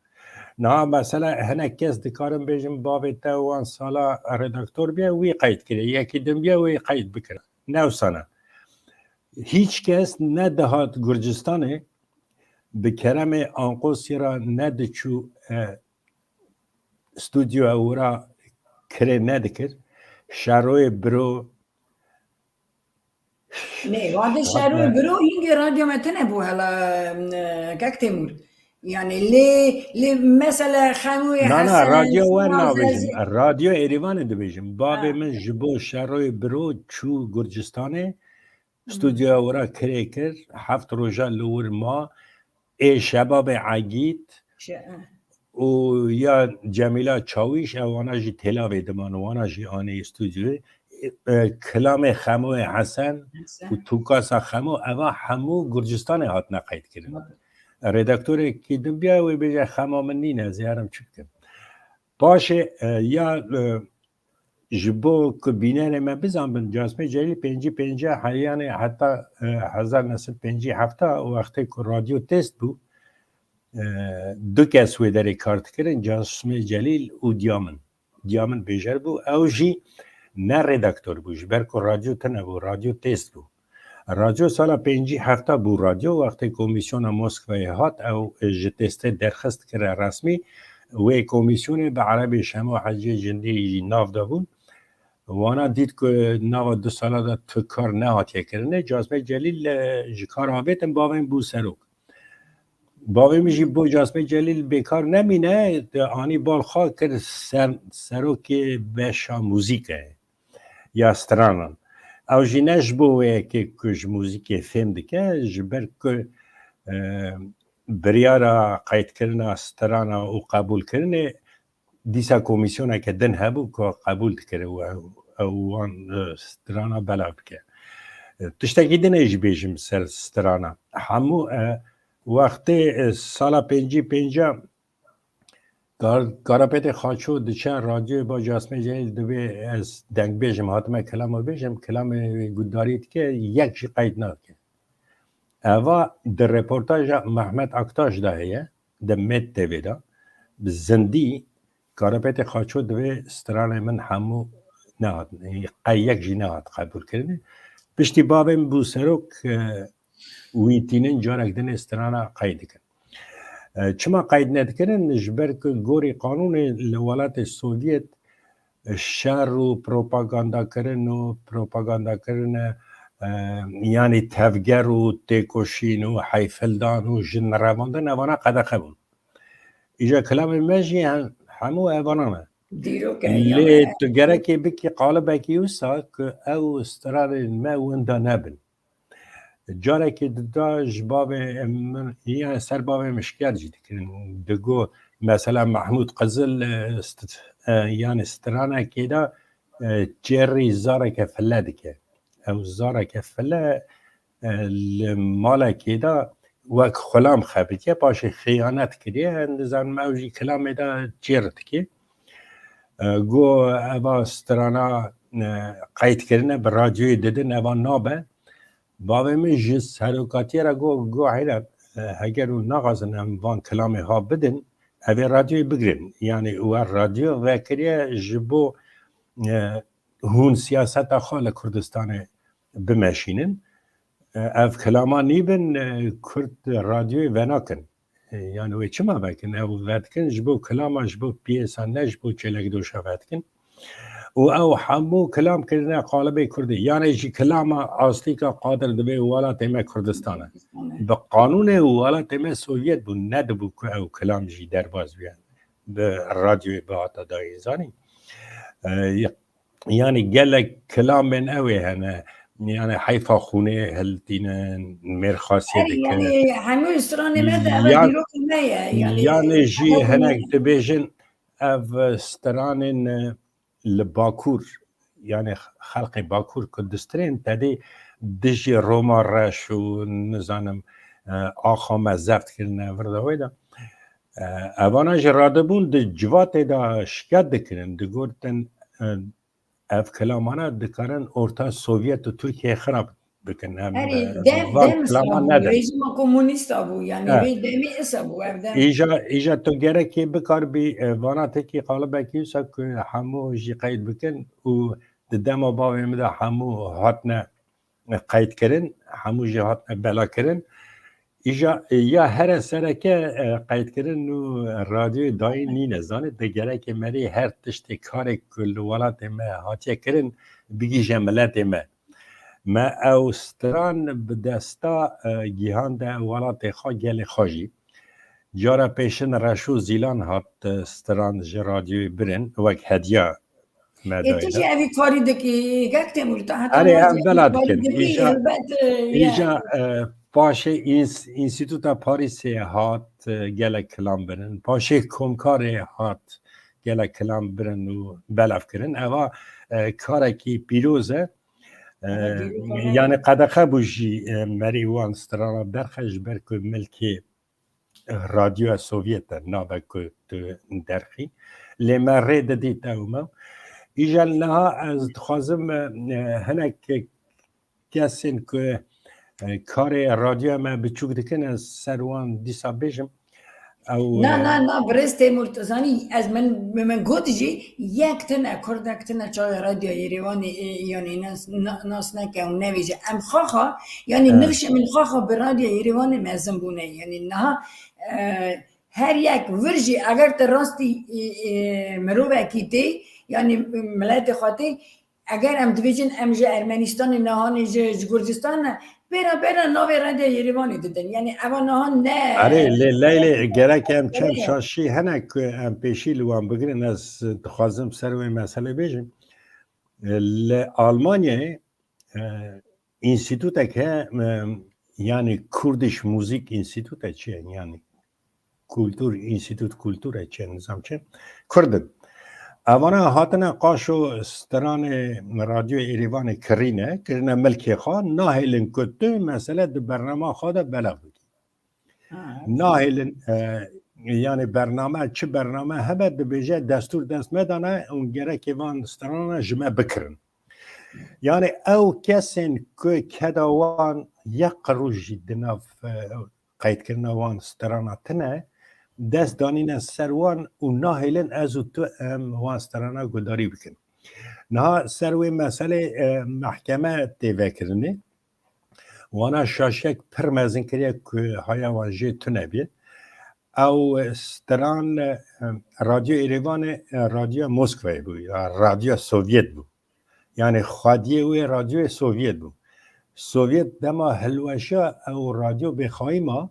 نه مثلا هنه کس دکارم بیجم بابی تا وان سالا ردکتور بیا وی قید کرده یکی دم بیا وی قید بکره نو سانه هیچ کس نه دهات گرجستانه به کرم آنقوسی را نه چو استودیو او را کره ندکر شروع برو نه وانده شروع برو اینگه رادیو متنه بو هلا کک تیمور یعنی لی مثلا خموی حسن نه رادیو وان نبیجم رادیو ایریوان دبیجم باب من جبو شروع برو چو گرجستانه استودیو او را کره کر 7 روزه لور ما ای شباب عگید و یا جمیلا چاویش اوانا جی تلاوی دمان وانا جی آنه استودیو کلام خمو حسن و توکاسا خمو اوا همو گرجستان هات نقید کرد ردکتور که دم بیا و بیجه خمو من نینه زیارم چکم باشه یا جبو که بینه ما بزن بن جاسمه جلیل 5 حالیانه حتی 1957 وقتی که رادیو تست بود 2 کس وی داری کارت کردن جاسمه جلیل و دیامن بیجر بود او جی نه ردکتور بود برکو رادیو تنه بود رادیو تست بود رادیو سال 57 بود رادیو وقتی کمیسیون مسکوی هات او جتست درخست کرده رسمی و کمیسیون به عربی شما حجی جندی ناف دا بود وانا دید که 92 ساله دا تو کار نهاتیه کرنه جاسمه جلیل جکار آبیتن باوین بو سروک باوی میشی بو جاسمه جلیل بیکار نمینه آنی بالخواه کرد سروک بشا موزیکه یا سترانان او جینش بوه که کش موزیک فیلم دکه جبر که بریارا قید کرنه سترانا و قبول کرنه دیسا کمیسیونه که دن هبو که قبول کرده و وان سترانا بلا بکه تشتاکی دنه بیشم سر سترانا همو وقتی سالا 5 کاراپت خاچو دچار رادیو با جاسمه جلیل دوی از دنگ بیجم حاتمه کلامو بیجم کلام گوددارید که یک جی قید نکه اوا در رپورتاج محمد اکتاش ده هیه در مید تیوی ده زندی کاراپت خاچو دوی ستران من همو نهاد یک جی نهاد قبول کرده پشتی بابم بو سروک ویتینن جارک دن ستران قید کرد چما قید ندکرن جبر که گوری قانون الولات سوویت شر و پروپاگاندا کرن یعنی تفگر و تکوشین و حیفلدان و جن رواندن اوانا قدقه بون ایجا کلام مجی همو اوانانه لی تو گرکی بکی قالب اکیوسا که او استرار ما وندا نبن جاره که دا جباب من یه سر باب مشکل جدی کردن دگو مثلا محمود قزل یعنی سترانه که دا جری زاره که فله دکه او زاره که فله مالکی دا وک خلام خبیتیه پاش خیانت کریه نزان موجی کلام دا چیرد که گو اوه سترانا قید کرنه بر رادیوی ددن اوه نابه باوی من جز سروکاتی را گو حیره اگر او نغازن وان کلامی ها بدن اوه رادیوی بگرن یعنی او رادیو وکریه جبو هون سیاست خال کردستان بمشینن اف کلاما نیبن کرد رادیوی وناکن یعنی وی چما بکن او ودکن جبو کلاما جبو پیسان نه جبو چلک دوشا ودکن و او همو کلام کرده قالب کردی یعنی جی کلام اصلی که قادر دبی ولایت ما کردستانه به قانون ولایت ما سوویت بود ندبو که او کلام جی در باز بیان به رادیوی به آتا دایزانی یعنی گلک کلام من اوی هنه یعنی حیفا خونه هلتینن مرخاصی دکن یعنی همه استرانه مده اول دیرو کنه یعنی جی هنک دبیجن او استرانن لباکور یعنی خلق باکور کردسترین تدی دجی روما رش و نزانم آخا مزفت کرنه ورده ویده اوانا جراده بون ده جوات دا شکت دکنن ده گردن اف کلامانه دکارن ارتا سوویت و ترکیه خراب بکن دم سابو رژیم کمونیست ابو یعنی وی دمی اسابو ایجا تو گره که بکار بی وانا تکی قالبه کیوسا که همو جی قید بکن و دم باوی مده همو هاتنه قید کرن همو جی هاتنه بلا کرن ایجا یا هر سرکه قید کرن و رادیو دایی نی نزانه ده گره که مری هر تشت کار کل ولات ما هاتیه کرن بگی جملت ما اوستران بدستا گیهان ده ولات خواه گل خواجی جارا پیشن رشو زیلان هات استران رادیوی برن وک هدیه تجي أبي كاري دكي قلت مرتاحة أري هم بلاد كن إيجا باشه اینستیتوتا پاریس هات گله کلام برن باشه کمکار هات گله کلام برن و بلف کرن اوا کاره کی پیروزه یعنی قدقه بوجی مری وان سترانا درخش برکو ملکی رادیو سوویت نابه که درخی لیما رید دیتا اوما ایجا لها از خوازم هنک کسین که کار رادیو ما بچوک دکن از سروان دیسا بیجم او نه برسته مرتزانی از من گوتجی یک تنه کردک تنه چای رادیو ایروانی یعنی ناس نکه و نویجه ام خواخا یعنی نفش من خواخا به رادیو ایروانی مزم بونه یعنی نه هر یک ورژی اگر تا راستی مروه کیتی یعنی ملت خواهی اگر ام دویجن ام جه ارمنستان نهان جه گرجستان برا نوی رادیو ایروانی دیدن یعنی اما نهان نه اره لیلی گرک ام چند شاشی هنک ام پیشی لوان بگیرن از تخوازم سر و مسئله بیجم آلمانیا انستیتوت که یعنی کردش موزیک انستیتوت چیه یعنی کلتور انستیتوت کلتور چیه نظام چیه کردن اوانا هاتنا قاشو استران رادیو ایروان کرینه ملکی خواه ناهیلن کده مسئله ده برنامه خواه ده بلغ بگی ناهیلن یعنی برنامه چه برنامه هبه ده بیجه دستور دست مدانه اون گره که وان استران جمع بکرن یعنی او کسین که کدوان یک روژی دناف قید کرنه وان استران تنه دست دانین از سروان و ناهیلن از تو وانسترانا گداری بکن نه سروی مسئله محکمه تیوه کرنه وانا شاشک پرمزن کریه که های وانجه تو نبید او استران رادیو ایروان رادیو موسکوی بود رادیو سوویت بود یعنی خادیه وی رادیو سوویت بود سوویت دما هلوشا او رادیو بخواهی ما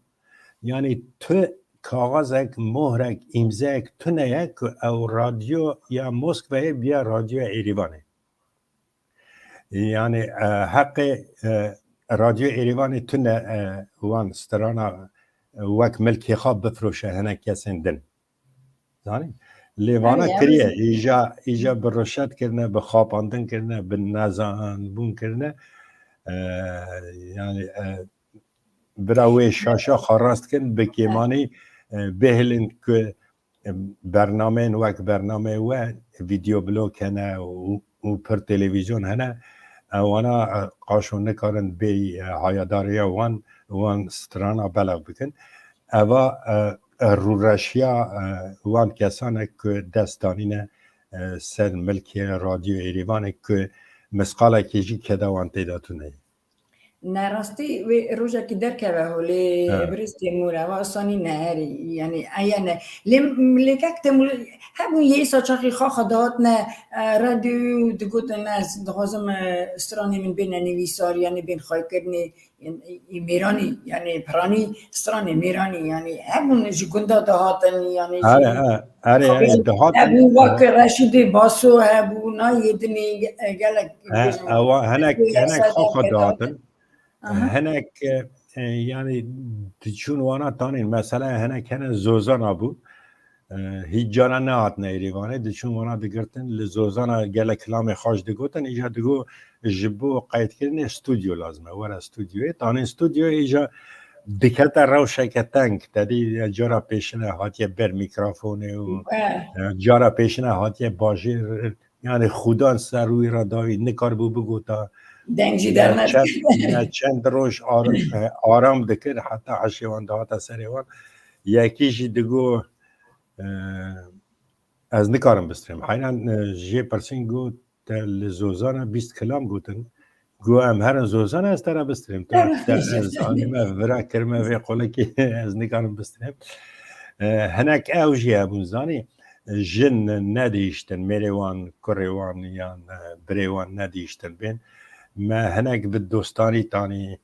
یعنی تو کاغذک مهرک امضاک تونه که او رادیو یا موسکوی بیا رادیو ایروانه یعنی حق رادیو ایروانه تونه وان سترانا وک ملکی خواب بفروشه هنه کسین دن زانی لیوانا کریه ایجا بروشت کرنه بخواباندن کرنه بنازان بون کرنه یعنی براوی شاشا خراست کن بکیمانی بهلن که برنامه وک برنامه و ویدیو بلوک هنه و پر تلویزیون هنه وانا قاشو نکارن بی هایداری وان سترانا بلغ بکن اوا رو رشیا وان کسانه که دستانینه سر ملکی رادیو ایریوانه که مسقاله کیجی که وان تیداتونه نراستی و روزا که در که هولی برستی مورا و آسانی نهاری یعنی ایانه لیکک تمول همون یه ساچاقی خواه داد نه رادیو دگوت نه دخوازم استرانی من بین نویسار یعنی بین خواهی کردنی میرانی یعنی پرانی استرانی میرانی یعنی همون جگنده دهاتن یعنی آره دهاتن همون وقت رشید باسو همون نایدنی گلک هنک خواه دهاتن هنک یعنی چون وانا تانین مثلا هنک هنه زوزانا بود هیچ جانا نهات نیریوانه چون وانا دگرتن لزوزانا گل کلام خوش دگوتن ایجا دگو جبو قید کردن استودیو لازمه ور استودیوی تانین استودیو ایجا دکتا روشکتنگ تدی جارا پیشنه هاتیه بر میکروفونه و جارا پیشنه هاتیه باجیر یعنی خودان سر روی را داوی نکار بو بگوتا دنجی در نه چند روش آرام دکر حتی عشیوان دهات سریوان یکیشی دگو از نکارم بستریم حینا جی پرسین گو لزوزانا 20 کلام گوتن گو هم هر زوزانا از ترا بستریم تا از آنیمه ورا کرمه وی قوله که از نکارم بستریم هنک اوجی ابونزانی جن ندیشتن میریوان کوریوان یا بریوان ندیشتن بین ما هنک به دوستانی تانی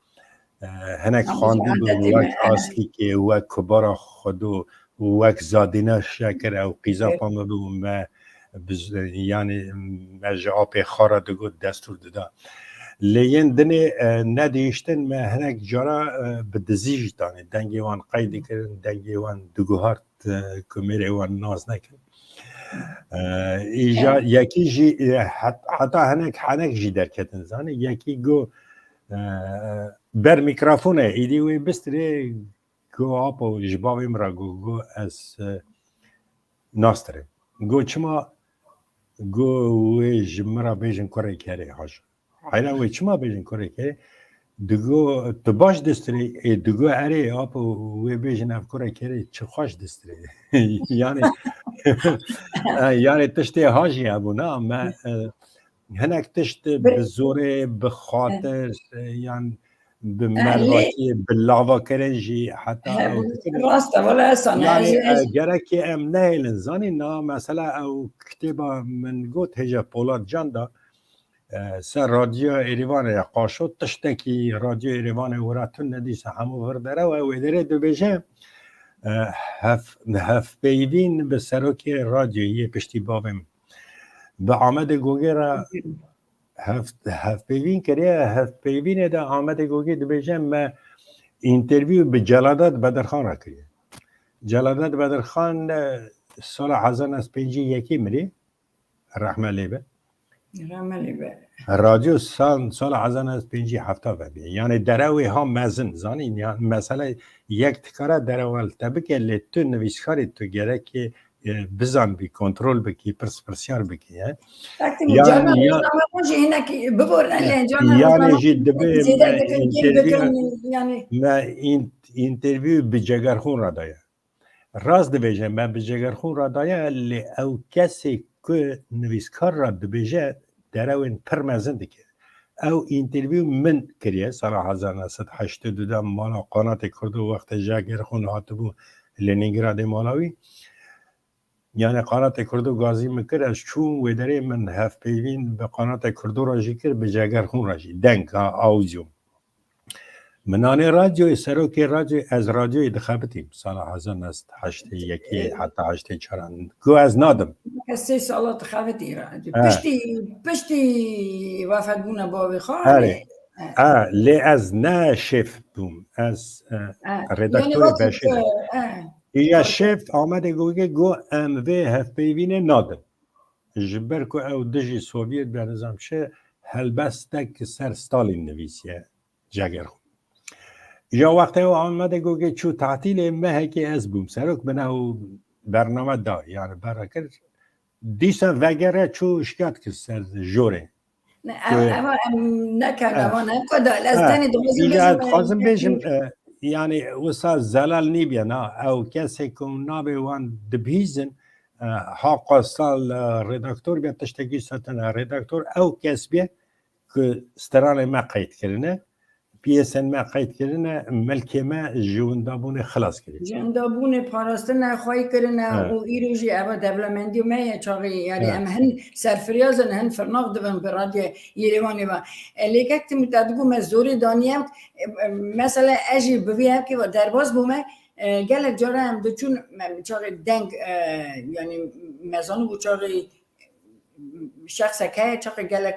هنک خواندی به وک اصلی که وک کبارا خودو وک زادینه شکر او قیزا پامه بو ما یعنی مجعاب خارا دگو دستور دادا لیین دنی ندیشتن ما هنک جارا به دزیج تانی دنگی وان قیدی کرن دنگی وان دگوهارت کمیره وان ناز نکن ایجا یکی جی حتی هنک جی درکتن زانه یکی گو بر میکروفونه ایدی وی بستره گو آپو جباوی مرا گو از ناستره گو چما گو وی جمرا بیجن کره کره هاش حیلا وی چما بیجن کره کره دگو تو باش دستری دگو اره آپو وی بیجن اف کره کره چه خوش دستری یعنی تشتی هاجی ابونا ما هنک تشت بزوره بخاطر یعنی بمرواتی بلاوا کرنجی حتی راسته ولا اصلا یعنی گرکی ام نیلن زانی نا مثلا او کتابا من گوت هجا پولاد جاندا سر رادیو ایریوان قاشو تشتکی رادیو ایریوان وراتون ندیسه همو وردره و ویدره دو بیجه هف پیوین به سروکی رادیویی پشتی باویم به آمد گوگه را هف پیوین کریه هف پیوین دا آمد گوگه دو بیجم ما اینترویو به جلادت بدرخان را کریه جلادت بدرخان سال 2005 یکی مری رحمه لیبه رادیو سال 2005 هفته ببیه یعنی دروی ها مزن زانی یعنی مثلا یک تکاره دروال تبکه لی تو نویسکاری تو گره که بزن بی کنترل بکی پرسیار بکی یعنی جی دبه ما اینترویو به جگرخون را دایا راست دبیجه من به جگرخون را دایا لی او کسی که نویسکار را دبیجه دروین پرمزن دیگه او اینترویو من کریه سال 1982 مالا قنات کردو وقت جاگر خون هاتبو لنینگراد مالاوی یعنی قنات کردو گازی مکر از چون ویدره من هف پیوین به قنات کردو راجی کر به جاگر خون راجی دنگ آوزیوم منانه رادیو سروکی رادیو از رادیو دخابتیم سال 1981 حتی 84 گو از نادم کسی سالات خابتی رادیو پشتی وفد بونه باوی خواه لی از نه شف بوم از ردکتور بشید یا شف آمده گو ام وی هف پیوینه نادم جبر که او دجی سوویت به نظام شه هلبستك سر ستالین نویسیه جگر خو یا وقتی او آمده گو که چو تعطیل مه که از بوم سرک بناو برنامه دا یعنی برکر دیسا وگره چو شکت که سر جوره اما نکردم آنه کدا لستانی ایجاد خواستم بیشم یعنی وسا زلال نیبیا نه او کسی که نابه وان دبیزن حق سال ردکتور بیاد تشتگی ساتن ردکتور او کس بیه که ستران ما قید کرنه پیسن ما قید کرنه ملک ما جوندابون خلاص کرد جوندابون پاراستن خواهی کرنه و ایروژی اما دبلمندی ما چاقی یعنی هم هن سرفریازن هن فرناق دبن برادی یریوانی با لیکت متدگو مزوری دانیم مثلا اجی بویم که و درباز بومه گلک جاره هم دو چون چاقی دنگ یعنی مزانو بو چاقی شخص که چاقی گلک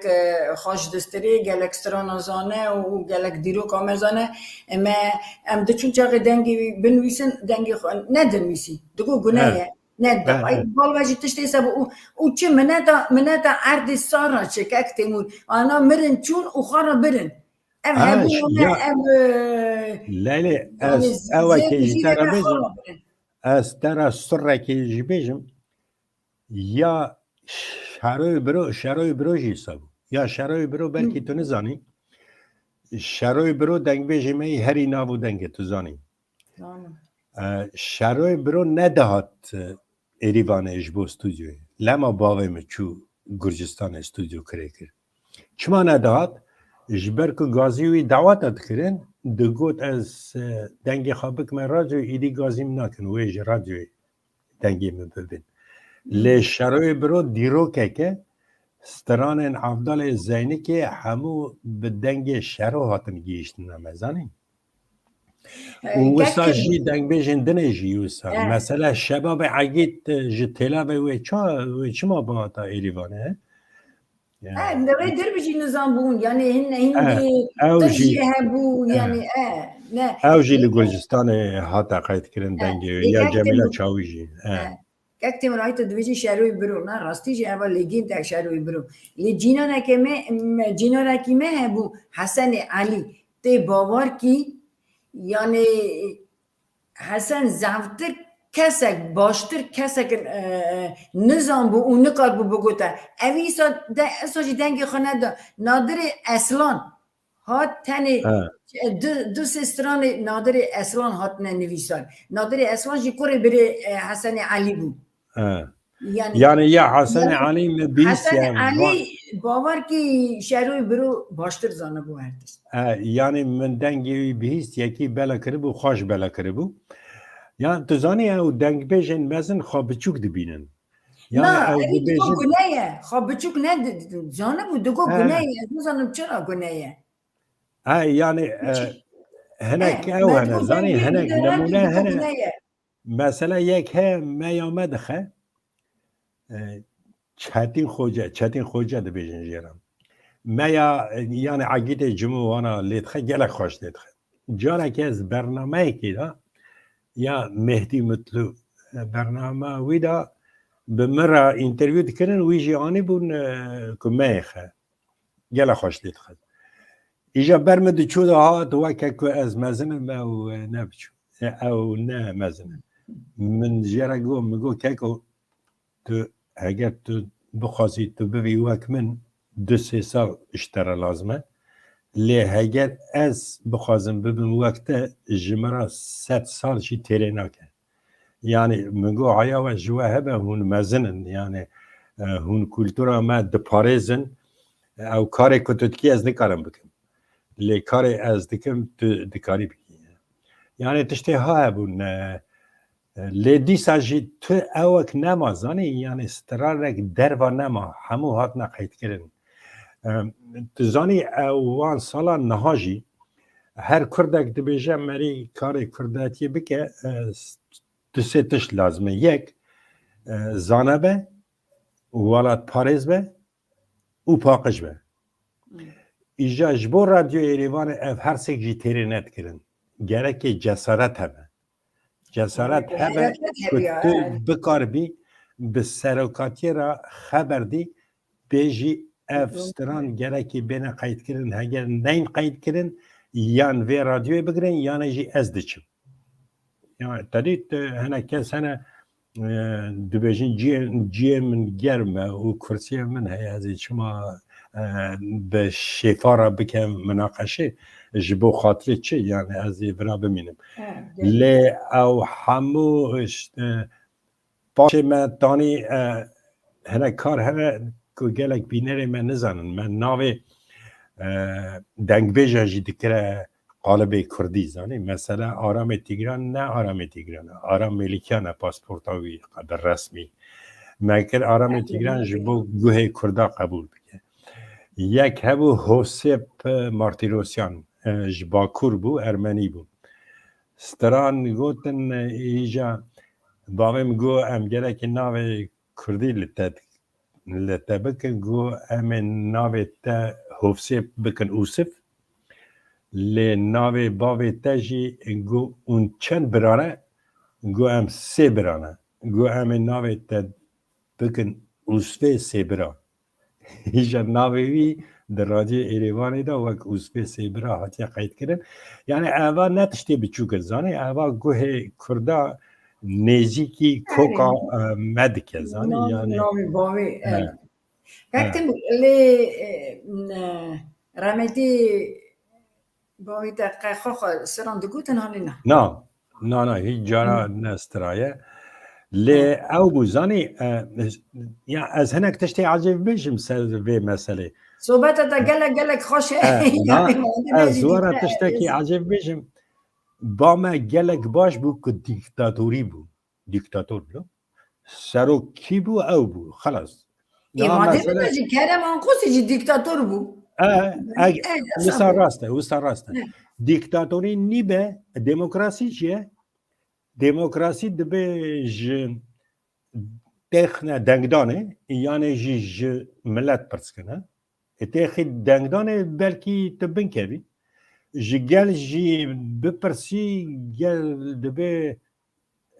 خوش دستری گلک سترانازانه و گلک دیرو کامزانه اما ام دو چون چاقی دنگی بنویسن دنگی ندنویسی دگو گناهه نه بال وجه تشتی سب او چه منه دا عرض سارا چکک تیمون آنا مرن چون او خارا برن لیلی از اوه که ایتر بیجم از تر سره که ایجی بیجم یا شروع برو جیسا یا شروع برو بلکی تو نزانی شروع برو دنگ بیجم ای هری ناو دنگ تو زانی شروع برو ندهات ایریوان اجبو استودیوی لما باوی مچو گرجستان استودیو کرده کرد چما ندهات جبر که گازیوی دعوت کرن دگوت از دنگ خوابک من رادیو ایدی گازیم نکن ویج رادیوی دنگی من ببین لی شروع برو دیرو که ستران افضل زینی که همو به دنگ شروع هاتن گیشتن نمزانیم وسا جی دنگ بیشن دنجی وسا مثلا شباب عقید جتلا و چه ما با تا ایریوانه نوی در بجی نظام بون یعنی هندی ترجیح بو یعنی نه اوجی لگرجستان هاتا قید کرن دنگی یا جمیلا چاویجی که مرایت دویجی شروعی برو نه راستی جی اول لگیم تک شروعی برو لی جینا رکیمه بو حسن علی تی باور کی یعنی حسن زفتر کسک باشتر کسک نظام بو اون نکار بو بگوته اویسا اساجی دنگی خانه دا نادر اصلان هات تنی دو سستران نادر اصلان هات نویسان نادر اصلان جی کوری بری حسن علی بو یعنی یا حسن علی مبیس حسن علی باور کی شروع برو باشتر زانه بو هردست یعنی من دنگی بیست یکی بلا کربو خوش بلا کربو یعنی تو زانی او دنگ بیشن مزن خواب بچوک دبینن نه اوی دگو گناهه خواب بچوک نه زانه بود دگو گناهه از نزانم چرا گناهه یعنی هنک او هنه زانی هنک نمونه هنه مثلا یک ها میامد خه چتین خوجه ده بیشن جیرم میا یعنی عقید جمعوانا لیدخه گلک خوش لیدخه جاره که از برنامه که دا یا مهدی مطلوب برنامه ویدا به مرا اینترویو دکرن ویجی آنی بون که خه گله خوش دید خد ایجا برمد چوده ها دو که از مزنم او نبچو او نه مزنم من جره گو مگو که تو اگر تو بخواستی تو بوی وک من 2-3 سال اشترا لازمه لی اگر از بخوازم ببین وقت جمرا 100 سال شی تیره نکن یعنی منگو عیا و جوه هبه هون مزنن یعنی هون کلتورا ما دپارزن او کاری کتوتکی از نکارم بکن لی کاری از دکم تو دکاری بکی یعنی تشتی ها هبون لی دیسا جی تو اوک نمازانی یعنی استرارک در و نما همو هات نقید کرن تزانی اوان سالا نهاجی هر کردک دبیجه مری کار کرداتی بکه دو سه تش لازمه یک زانه به ولاد پاریز به او پاقش به ایجا جبو رادیو ایریوان اف هر سک جی تیری نت کرن گره که جسارت هبه جسارت هبه که تو بکار بی به سروکاتی را خبر دی بیجی افستران گرکی بین قید کردن هگر نین قید کردن یان وی رادیوی بگرن یان جی از دچم یعنی تدید هنه کس هنه دبیجین جی من گرمه و کرسی من هی ازی شما به شفاره بکن مناقشه جبو خاطر چه یعنی ازی برا بمینم لی او همو باشه من تانی هنه کار هنه که گلک بینره من نزنن من ناوی دنگ بیجه جی دکره قالب کردی زنی مثلا آرام تیگران نه آرام تیگران آرام ملیکیان پاسپورتاوی قدر رسمی مگر آرام تیگران جبو گوه کردا قبول بکن یک هبو حسیب مارتیروسیان جباکور بو ارمنی بو ستران گوتن ایجا باویم گو ام گره که ناوی کردی لطه بکن گو ام ناوی تا حسیب بکن اوسف لی ناوی باوی تجی گو اون چند برانه گو ام سه برانه گو ام ناوی تا بکن اوسفه سه بران ایجا ناوی وی در رادیو ایریوانی دا وک اوسفه سه بران حتی قید کردن یعنی اوا نتشتی بچوکر زانی اوا گوه کرده نزیکی کوکا مدکه زانی یعنی ناوی باوی وقتی لی رمتی باوی دقیقه خواه سران دگوتن حالی نه نه هیچ جارا نسترایه لی او بوزانی یا از هنک تشتی عجب بیشم سر وی مسئله صحبت تا گلک خوشه از وارا تشتی که عجب بیشم با ما گلک باش بو که دیکتاتوری بو دیکتاتور بو سرو کی بو او بو خلاص ایماده بجی کرم آنقوسی جی دیکتاتور بو مثال راسته دیکتاتوری نیبه دموکراسی چیه؟ دموکراسی دبه تخنه دنگدانه یعنی جی ملت پرس کنه تخی دنگدانه بلکی تبین که بی جی گل جی بپرسی گل دبه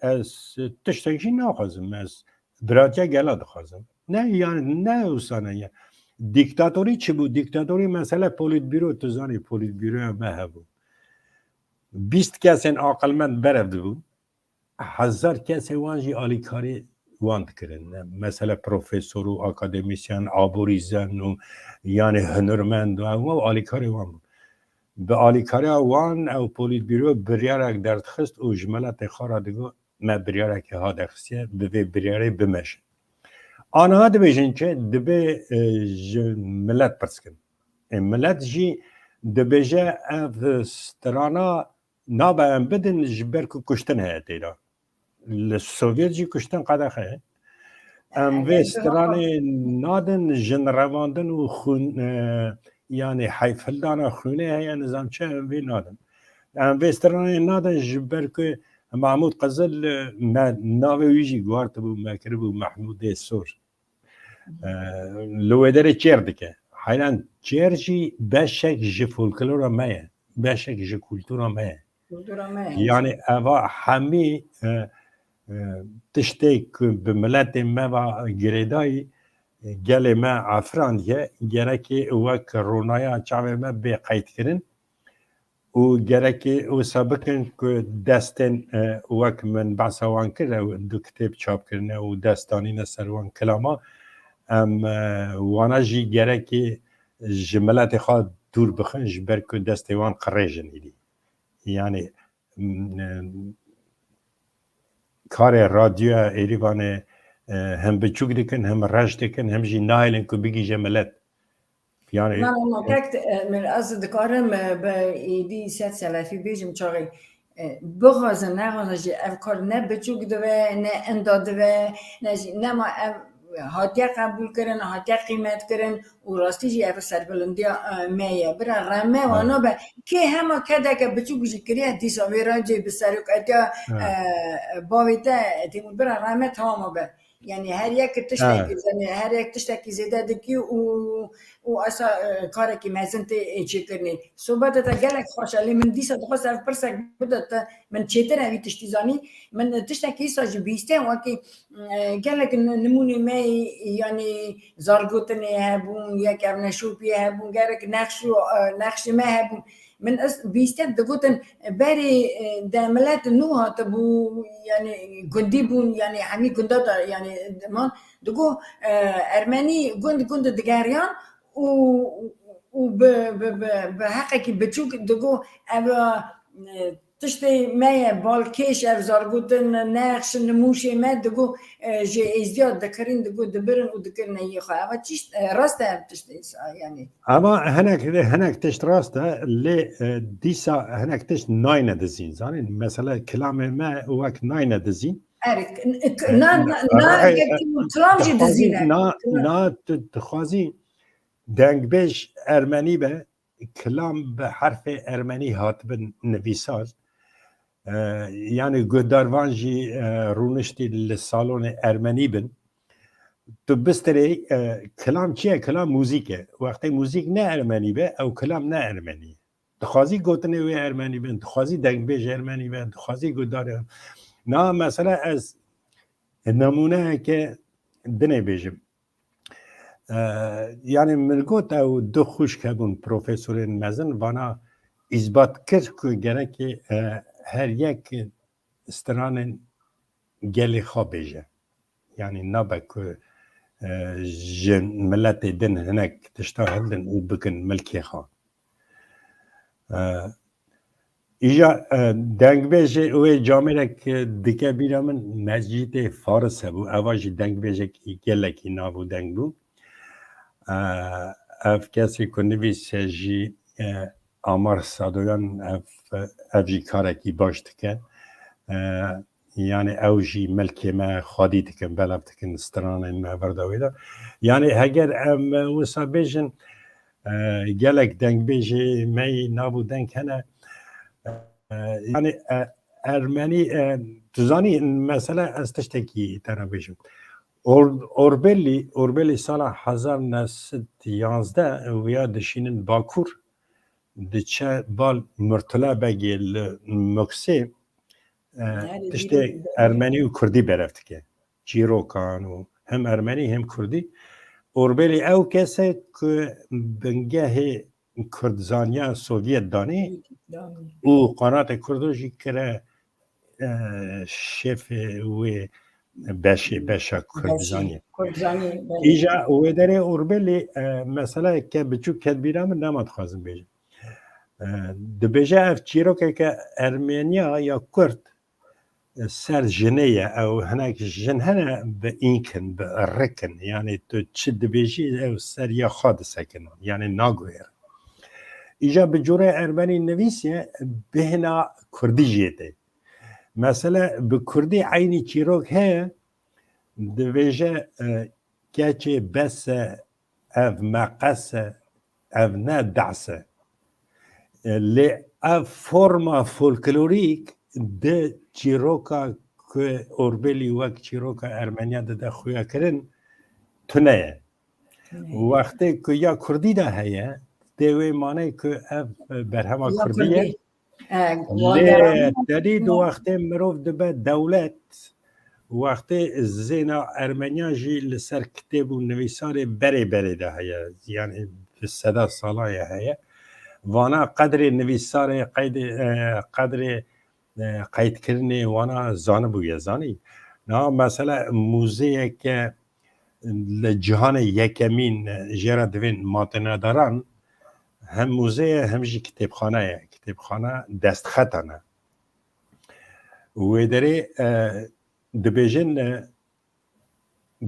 از تشتنگی نخوازم از براتیا گلا دخوازم نه یعنی نه اوسانه یعنی دیکتاتوری چی بود؟ دیکتاتوری مثلا پولیت بیرو تزانی پولیت بیرو هم بود 20 کسی عاقلمند برفت بود 1000 کسی وانجی آلیکاری واند کرن مثلا پروفسور و اکادمیسیان آبوریزن و یعنی هنرمند و آلیکاری وان بود به آلیکاری وان او پولیت بیرو بریارک درد خست و جملت خارا دگو ما بریارک ها دخستیه به بریاره بمشه آنها دبیجن که دبی ملت پرس کن ملت جی دبیجه اف سترانا نابا ام بدن جبر که کشتن هیا تیرا السوویت جی کشتن قدر خیلی ام وی سترانه نادن جن رواندن و خون یعنی حیفلدان خونه هیا نظام چه وی نادن ام وی سترانه نادن جبر که محمود قزل ناوی ویجی گوارت بو مکر بو محمود سور لو داره چیر دکه حیلان چیر جی بشک جی فولکلورا مایه بشک جی کلتورا مایه یعنی اوا همی تشتی که به ملت ما و گریدای گل ما افراندیه گره که وک رونایا چاوه ما به قید کرن و گره که او سابقن که دستن وک من بحثوان کرده و دو کتاب چاپ کرنه و دستانی نسروان کلاما ام وانا جی گره که جملت خواه دور بخن جبر که دستوان قریجن ایدی یعنی کار رادیو ایریوان هم بچوک دکن هم رج دکن هم جی نایلن که بگی جملت یعنی من من از دکارم به ایدی سیاد سلافی بیجم چاقی بخوازن نخوازن جی افکار نه بچوک دوه نه اندادوه نه ما هاتیا قبول کردن هاتیا قیمت کردن و راستی جی اف سربلندی میه برا رمه وانا به که همه کده که بچو گوشی کریه دیسا ویران جی بسرک اتیا باویتا تیمون برا رمه تمام به يعني هر یک تشتكي يعني هر یک تشتكي زيادة دكي و أسا كارك مازنت تشكرني صوبات تجلك خوش اللي من دي صدقة سالف برسك بدأت من تشتري هذه تشتيزاني من تشتكي ساج بيستان وكي جلك نموني ما يعني زارجوتني هابون يا كارنا شو بي هابون جارك نخش ما هابون من بيستان دقوتن باري داملات نوها تبو يعني جنديبون يعني حمي جندات يعني ما دقو أرماني جند دقاريان و بحقك بتشوك دقو أبا تشتي مايا بالكيش أفزار قوتن ناخش نموشي ما دقو جي إزدياد دكرين دقو دبرن ودكرنا يخوا أما تشت راستا تشتي يعني اما هناك تشت راسته اللي ديسا هناك تشت ناينه دزين زاني مثلا كلام ما وقت ناينه دزين أريك نا كلام جي دزينة نا تخوازي دنگ بيش ارمني به كلام بحرف ارمني هاتبن نويساز يعني قدروان جي رونشتي للصالون ارمني بن تو بستري كلام چیه كلام موزيكه وقت موزيك نه ارمني به او كلام نه ارمني تخوازي گوتنه و ارمني بن تخوازي دنگ بيش ارمني بن تخوازي قدار نا مثلا از نمونه که دنه بيجم يعني من قلت او دو خوش كبون بروفيسورين مزن وانا اثبات کرد که گره که هر یک استران گلی خواه بیجه يعني نابا که جن ملت دن هناك تشتغلن و بكن ملكي خواه ایجا دنگ بیجه اوی جامعه که دکه بیره من مسجد فارس بو اواجی دنگ بیجه که گلکی نابو دنگ بو اف کسی که نویس جی آمار سادویان اف جی کارکی باشت که يعني او جي ملكي ما خادي تكن بلاب تكن استران ما بردويدا يعني هجر ام وسا بيجن جالك دنگ بيجي مي نابو دنگ هنا يعني ارمني تزاني مثلا استشتكي ترى بيجن اوربيلي سال 1911 ويا دشينن باكور دچه بال مرتلا بگی مکسی تشتی ارمنی و کردی برفت که چیروکان و هم ارمنی هم کردی اوربیلی او کسی که بنگه کردزانیا سوویت دانی و قنات کردوشی که شف و بشه کردزانی ایجا و داره اوربیلی مثلا که بچو کد بیرم نماد خوازم بیجم دبیجه اف چیروکه که ارمنیا یا کرد سر جنيه او هناك جن هنا بإنكن بركن يعني تشد بيجي او سر يا خاد سكن يعني ناغوير اجا بجوره ارمني نويسيه بهنا كردي جيته مثلا بكردي عيني تشيروك هي دبيجه كاتشي بس اف مقص اف ندعسه اللي اف فورما فولكلوريك ده چیروکا که اوربیلی وقت چیروکا ارمنیا ده خویا کرن تونه وقتی که یا کردی ده هیه دوی مانه که اف برهما کردیه لی دادی دو وقتی مروف دبه دولت وقتی زینا ارمنیا جی لسر کتاب و نویسار بری ده هیه یعنی في السده سالای هیه وانا قدر نویسار قدر قید کردن وانا زانه بویه زانی نه مثلا موزه که لجهان یکمین جرا دوین ماتنه دارن هم موزه همجی کتابخانه دست خطانه و داره دبیجن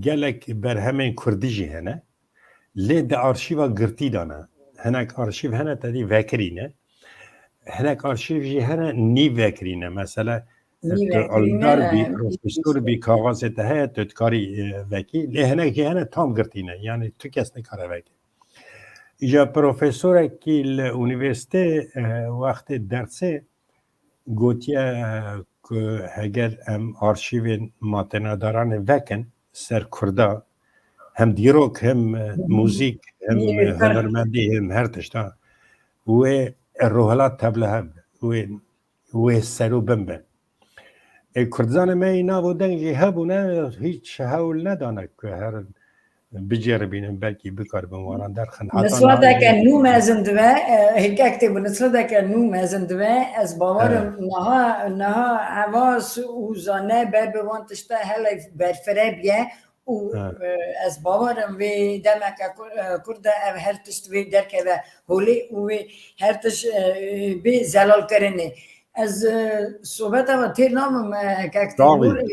گلک بر همین کردی جی هنه لی ده آرشیو گرتی دانه هنک آرشیو هنه تدی وکرینه هناك أرشيف جي هنا ني فاكرينه مثلا الدار بي بروفيسور بي كاغاز تهيا تتكاري فاكي لي هناك جي هنا تام قرتينه يعني تكس نكاره فاكي إجا بروفيسور كي الأونيفرسيتي وقت درسه قوتيا که هگر ام آرشیو ماتنا داران وکن سر کردا هم دیروک هم موزیک هم هنرمندی هم هر تشتا و روحلات تبله هم و سرو بمبه کردزان ما اینا بودن که هبونه هیچ حول ندانه که هر بجر بینم بلکی بکار بموارن در خن نسخه که نو مزند و هیچ اکتیب نسخه که نو مزند و از باورم نه حواس و زنه بر بوانتشته هلی برفره بیه و از باورم و دمک کرده هر تشت و درک و هولی و هر تشت به زلال کرنه از صحبت و تیر نامم که اکتیبور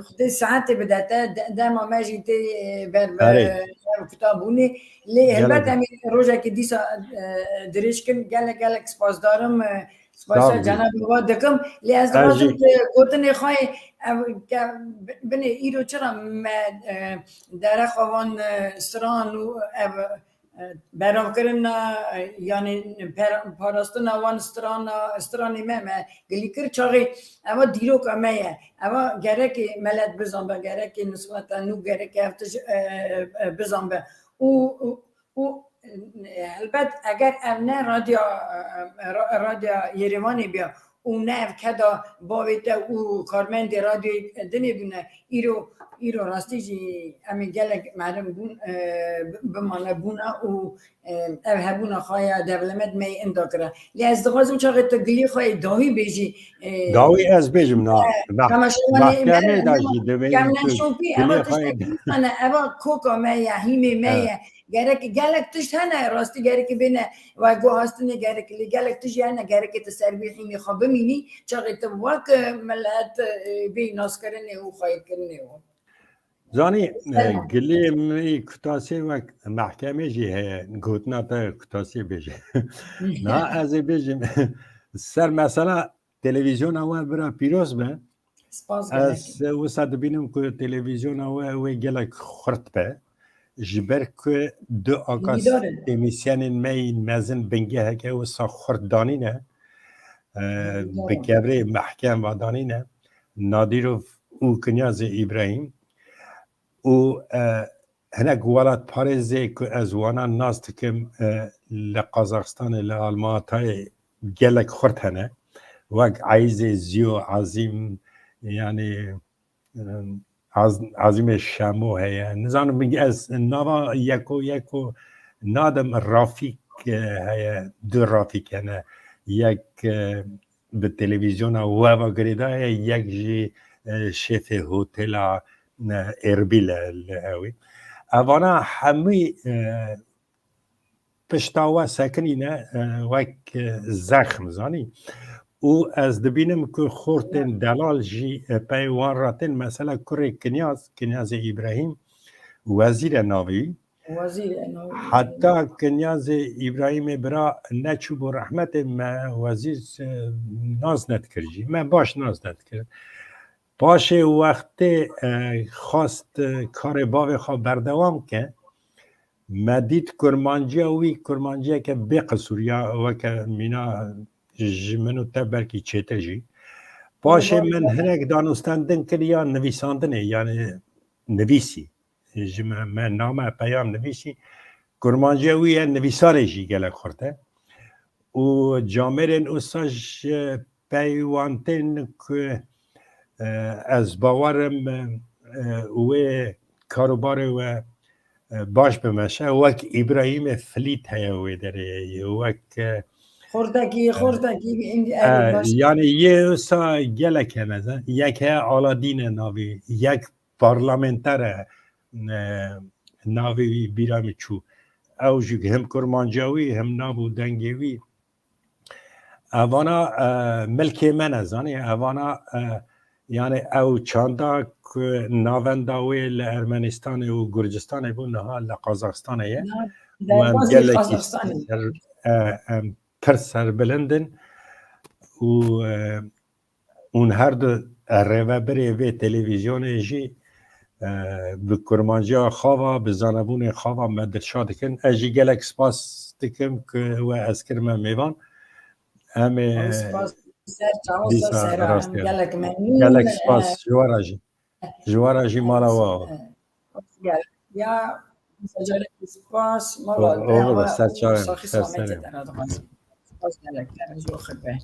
خودی ساعتی بدهته دم ماجی تی بر کتابونی لی هلبت همی روزه که دیسا دریش کن گلک سپاس دارم سپاس جناب بابا دکم لی از دوازم گوتنی خواهی بنی ایرو چرا در خوان سران و برام کردن یعنی پاراستن وان استرانی مه گلیکر چاقی اما دیرو کمیه اما گره که ملت بزنبه گره که نسبت نو گره که هفتش بزنبه او البته اگر نه رادیو یریوانی بیا او نه کدا باویته او کارمند رادیو دنی بونه ایرو راستی جی امی گلک معلوم بون بمانه بونه و هبونه خواهی دیولمنت می انداکره لی از دقازم چاقه تا گلی خواهی داوی بیجی داوی از بیجم نه محکمه داشتی کم نشوپی اما تشتکی کنه اما کوکا میه هیمی میه گلک تشت هنه راستی گرک بینه و گو هستنه گلک تشت هنه گرک تسربیحی میخواه بمینی چاقه تا وک ملت بی ناس کرنه و خواهی کرنه زانی گلی می کتاسی و محکمه جی ہے گوتنا تا کتاسی بیجه نه از بیجم سر مثلا تلویزیون اول برا پیروز به از وسط بینم که تلویزیون اول گلک خورد به جبر که دو آقاس امیسیان مین مزن بنگه که وسط خورد دانی نه بکبره محکم و دانی نه نادیروف او کنیاز ابراهیم و هناك ولد باريزي كأزوانا الناس تكم لقزاقستان لألمانيا جالك خرط هنا وق عايزة زيو عظيم يعني عظيم الشامو هي نزانو بيجي از نوا يكو نادم رافيق هي دو رافيق هنا يك بالتلفزيون ووا قريدا يك جي شيف هوتيلا اربیل هاوی اوانا همی پشتاوا سکنی نه وک زخم زانی او از دبینم که خورتن دلال جی پیوان راتن مثلا کره کنیاز ابراهیم وزیر ناوی حتی کنیاز ابراهیم برا نچوب و رحمت ما وزیر ناز ند کرجی ما باش ناز ند کرد باشه وقتی خواست کار باوی خواه بردوام که مدید کرمانجی که بقصور یا وکه مینا جمنو تبرکی چیتر جی باشه من هنک دانستندن کر یا نویساندنه یعنی نویسی من نام پیام نویسی کرمانجی نویساره جی گلک خورده و جامرین اوستاش پیوانتن که از باورم و کاروبار و باش بمشه وک ابراهیم فلیت هیا داره وک خوردگی یعنی یه سا گلک نزن یک آلادین ناوی یک پارلمنتر ناوی بیرام چو او جو هم کرمانجاوی هم نابو دنگوی اوانا ملک من ازانی اوانا یعنی او چاندا که ناونداوی لارمنستان و گرجستان بود نه لقازاقستان یه و هم گلکی پر سر بلندن و اون هر دو روه بری وی تلویزیون جی به کرمانجی خواه به زنبون خواه مدرشا دکن اجی گلک سپاس دکم که و از کرمه میوان همه گلک گلک سپاس جوارا جی جوارا جي مالا واو یا مسجل اسپاس ما او و سر چارم ساخی سر سامنت سرم در آدغاز اسپاس گلک در جو خبر